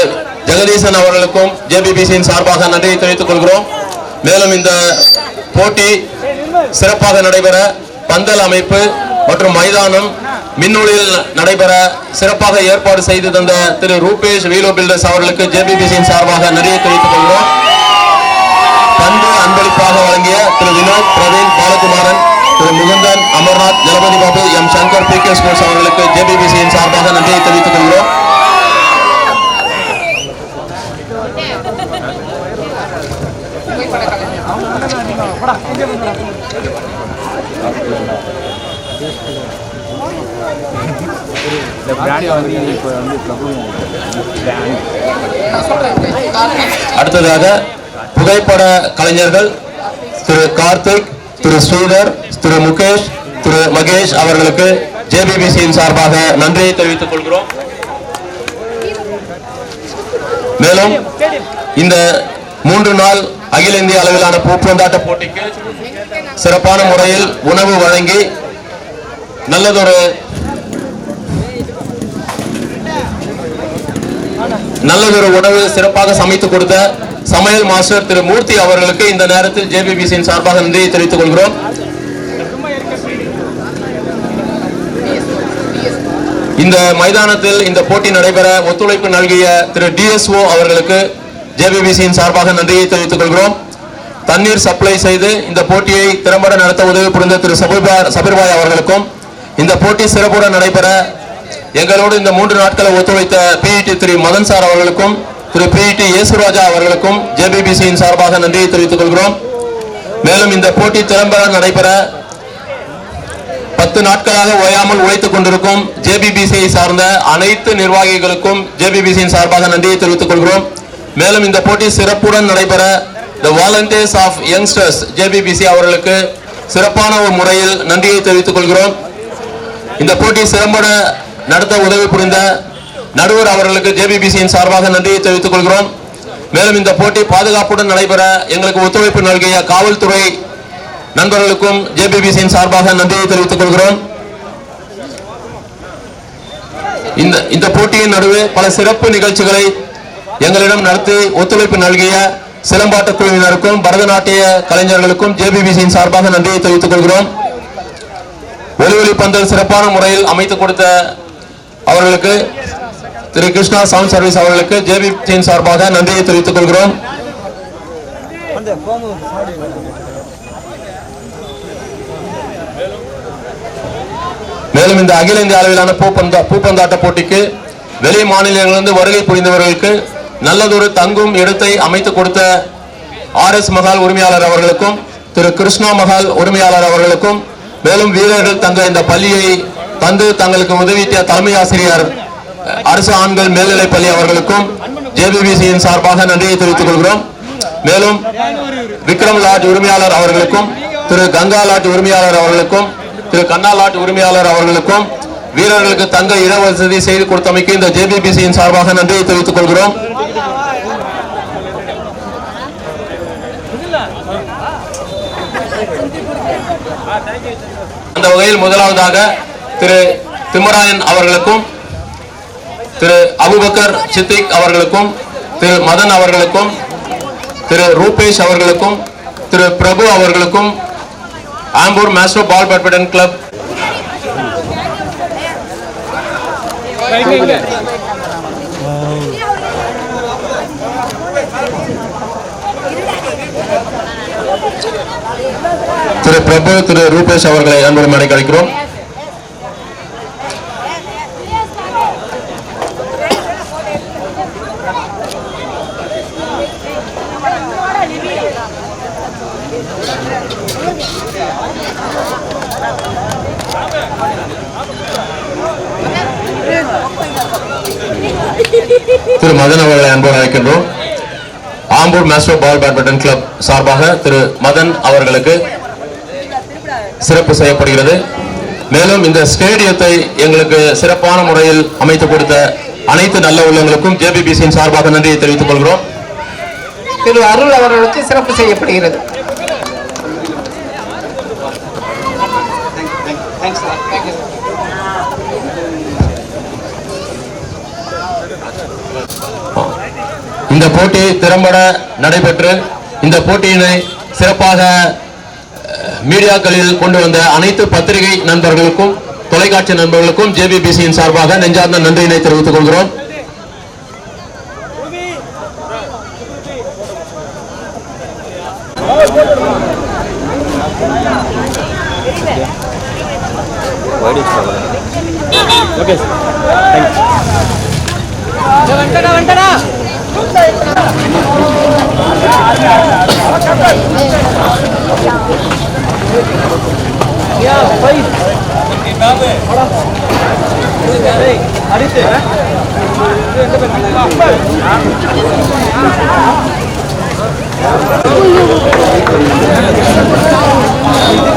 Speaker 5: ஜெகதீசன் அவர்களுக்கும் ஜேபிபிசியின் சார்பாக நன்றியை தெரிவித்துக் கொள்கிறோம். மேலும் இந்த போட்டி சிறப்பாக நடைபெற பந்தல் அமைப்பு மற்றும் மைதானம் மின்னொளியில் நடைபெற சிறப்பாக ஏற்பாடு செய்து தந்த திரு ரூபேஷ் வீலோ பில்டர்ஸ் அவர்களுக்கு ஜேபிபிசியின் சார்பாக நன்றியை தெரிவித்துக் கொள்கிறோம். பந்து அன்பளிப்பாக வழங்கிய Thiru Vinod Praveen Balakumaran Thiru Mukundan Amarnath Jalapathi Babu M Shankar P K sports அவர்களுக்கு ஜேபிபிசியின் சார்பாக நன்றியை தெரிவித்துக் கொள்கிறோம். அடுத்ததாக புகைப்பட கலைஞர்கள் திரு கார்த்திக் திரு ஸ்ரீதர் திரு முகேஷ் திரு மகேஷ் அவர்களுக்கு ஜேபிபிசியின் சார்பாக நன்றியை தெரிவித்துக் கொள்கிறோம். மேலும் இந்த 3 நாள் அகில இந்திய அளவிலான பூப்பந்தாட்ட போட்டிக்கு சிறப்பான முறையில் உணவு வழங்கி நல்லதொரு உணவு சிறப்பாக சமைத்து கொடுத்த சமையல் மாஸ்டர் திரு மூர்த்தி அவர்களுக்கு இந்த நேரத்தில் ஜேபிபிசியின் சார்பாக நன்றியை தெரிவித்துக் கொள்கிறோம். இந்த மைதானத்தில் இந்த போட்டி நடைபெற ஒத்துழைப்பு நல்கிய திரு டிஎஸ்ஓ அவர்களுக்கு ஜேபிபிசியின் சார்பாக நன்றியை தெரிவித்துக் கொள்கிறோம். தண்ணீர் சப்ளை செய்து இந்த போட்டியை திறம்பட நடத்த உதவி புரிந்த திரு சபீர்பாய் அவர்களுக்கும் இந்த போட்டி சிறப்புடன் நடைபெற எங்களோடு இந்த 3 நாட்களை ஒத்துழைத்த பிஇடி திரு மதன் சார் அவர்களுக்கும் திரு பிஇடி ஏசுராஜா அவர்களுக்கும் ஜேபிபிசியின் சார்பாக நன்றியை தெரிவித்துக் கொள்கிறோம். மேலும் இந்த போட்டி திறம்பட நடைபெற 10 நாட்களாக ஓயாமல் உழைத்துக் கொண்டிருக்கும் ஜேபிபிசியை சார்ந்த அனைத்து நிர்வாகிகளுக்கும் ஜேபிபிசியின் சார்பாக நன்றியை தெரிவித்துக் கொள்கிறோம். மேலும் இந்த போட்டி சிறப்புடன் நடைபெற The Volunteers of Youngsters ஜேபிபிசி அவர்களுக்கு சிறப்பான ஒரு முறையில் நன்றியை தெரிவித்துக் கொள்கிறோம். இந்த போட்டி சிறம்பட நடத்த உதவி புரிந்த நடுவர் அவர்களுக்கு ஜேபிபிசியின் சார்பாக நன்றியை தெரிவித்துக் கொள்கிறோம். மேலும் இந்த போட்டி பாதுகாப்புடன் நடைபெற எங்களுக்கு ஒத்துழைப்பு நல்கிய காவல்துறை நண்பர்களுக்கும் ஜேபிபிசியின் சார்பாக நன்றியை தெரிவித்துக் கொள்கிறோம். இந்த போட்டியின் நடுவே பல சிறப்பு நிகழ்ச்சிகளை எங்களிடம் நடத்தி ஒத்துழைப்பு நல்கிய சிலம்பாட்ட குழுவினருக்கும் பரதநாட்டிய கலைஞர்களுக்கும் ஜேபிபிசியின் சார்பாக நன்றியை தெரிவித்துக் கொள்கிறோம். ஒலி பந்தல் சிறப்பான முறையில் அமைத்துக் கொடுத்த அவர்களுக்கு திரு கிருஷ்ணா சவுண்ட் சர்வீஸ் அவர்களுக்கு ஜேபிபிசியின் சார்பாக நன்றியை தெரிவித்துக் கொள்கிறோம். மேலும் இந்த அகில இந்திய அளவிலான பூப்பந்தாட்ட போட்டிக்கு வெளி மாநிலங்களிலிருந்து வருகை புரிந்தவர்களுக்கு நல்லதொரு தங்கும் இடத்தை அமைத்துக் கொடுத்த RS மகால் உரிமையாளர் அவர்களுக்கும் திரு கிருஷ்ணா மகால் உரிமையாளர் அவர்களுக்கும் மேலும் வீரர்கள் தங்க இந்த பள்ளியை தந்து தங்களுக்கு உதவிய தலைமை ஆசிரியர் அரசு ஆண்கள் மேல்நிலைப் பள்ளி அவர்களுக்கும் ஜேபிபிசியின் சார்பாக நன்றியை தெரிவித்துக் கொள்கிறோம். மேலும் விக்ரம் லாட்ஜ் உரிமையாளர் அவர்களுக்கும் திரு கங்கா லாட்ஜ் உரிமையாளர் அவர்களுக்கும் திரு கண்ணா லாட்ஜ் உரிமையாளர் அவர்களுக்கும் வீரர்களுக்கு தங்க இடவசதி செய்து கொடுத்தமைக்கு இந்த ஜேபிபிசியின் சார்பாக நன்றியை தெரிவித்துக் கொள்கிறோம். அந்த வகையில் முதலாவதாக திரு திம்மராயன் அவர்களுக்கும் திரு அபுபக்கர் சித்திக் அவர்களுக்கும் திரு மதன் அவர்களுக்கும் திரு ரூபேஷ் அவர்களுக்கும் திரு பிரபு அவர்களுக்கும் Ambur master ball badminton club Thiru Prabhu, Thiru Rubesh அவர்களை அன்புடன் மேடைக்கு அழைக்கிறோம். திரு மதன் அவர்களை அன்போடு அழைக்கின்றோம். Ambur master ball badminton club சார்பாக திரு மதன் அவர்களுக்கு சிறப்பு செய்யப்படுகிறது. மேலும் இந்த ஸ்டேடியத்தை எங்களுக்கு சிறப்பான முறையில் அமைத்து கொடுத்த அனைத்து நல்ல உள்ளங்களுக்கும் ஜேபிபிசியின் சார்பாக நன்றியை தெரிவித்துக் கொள்கிறோம்.
Speaker 8: திரு அருள் அவர்களுக்கு சிறப்பு செய்யப்படுகிறது.
Speaker 5: இந்த போட்டி திறம்பட நடைபெற்று இந்த போட்டியினை சிறப்பாக மீடியாக்களில் கொண்டு வந்த அனைத்து பத்திரிகை நண்பர்களுக்கும் தொலைக்காட்சி நண்பர்களுக்கும் ஜேபிபிசியின் சார்பாக நெஞ்சார்ந்த நன்றியினை தெரிவித்துக் கொள்கிறோம்.
Speaker 3: ஓகே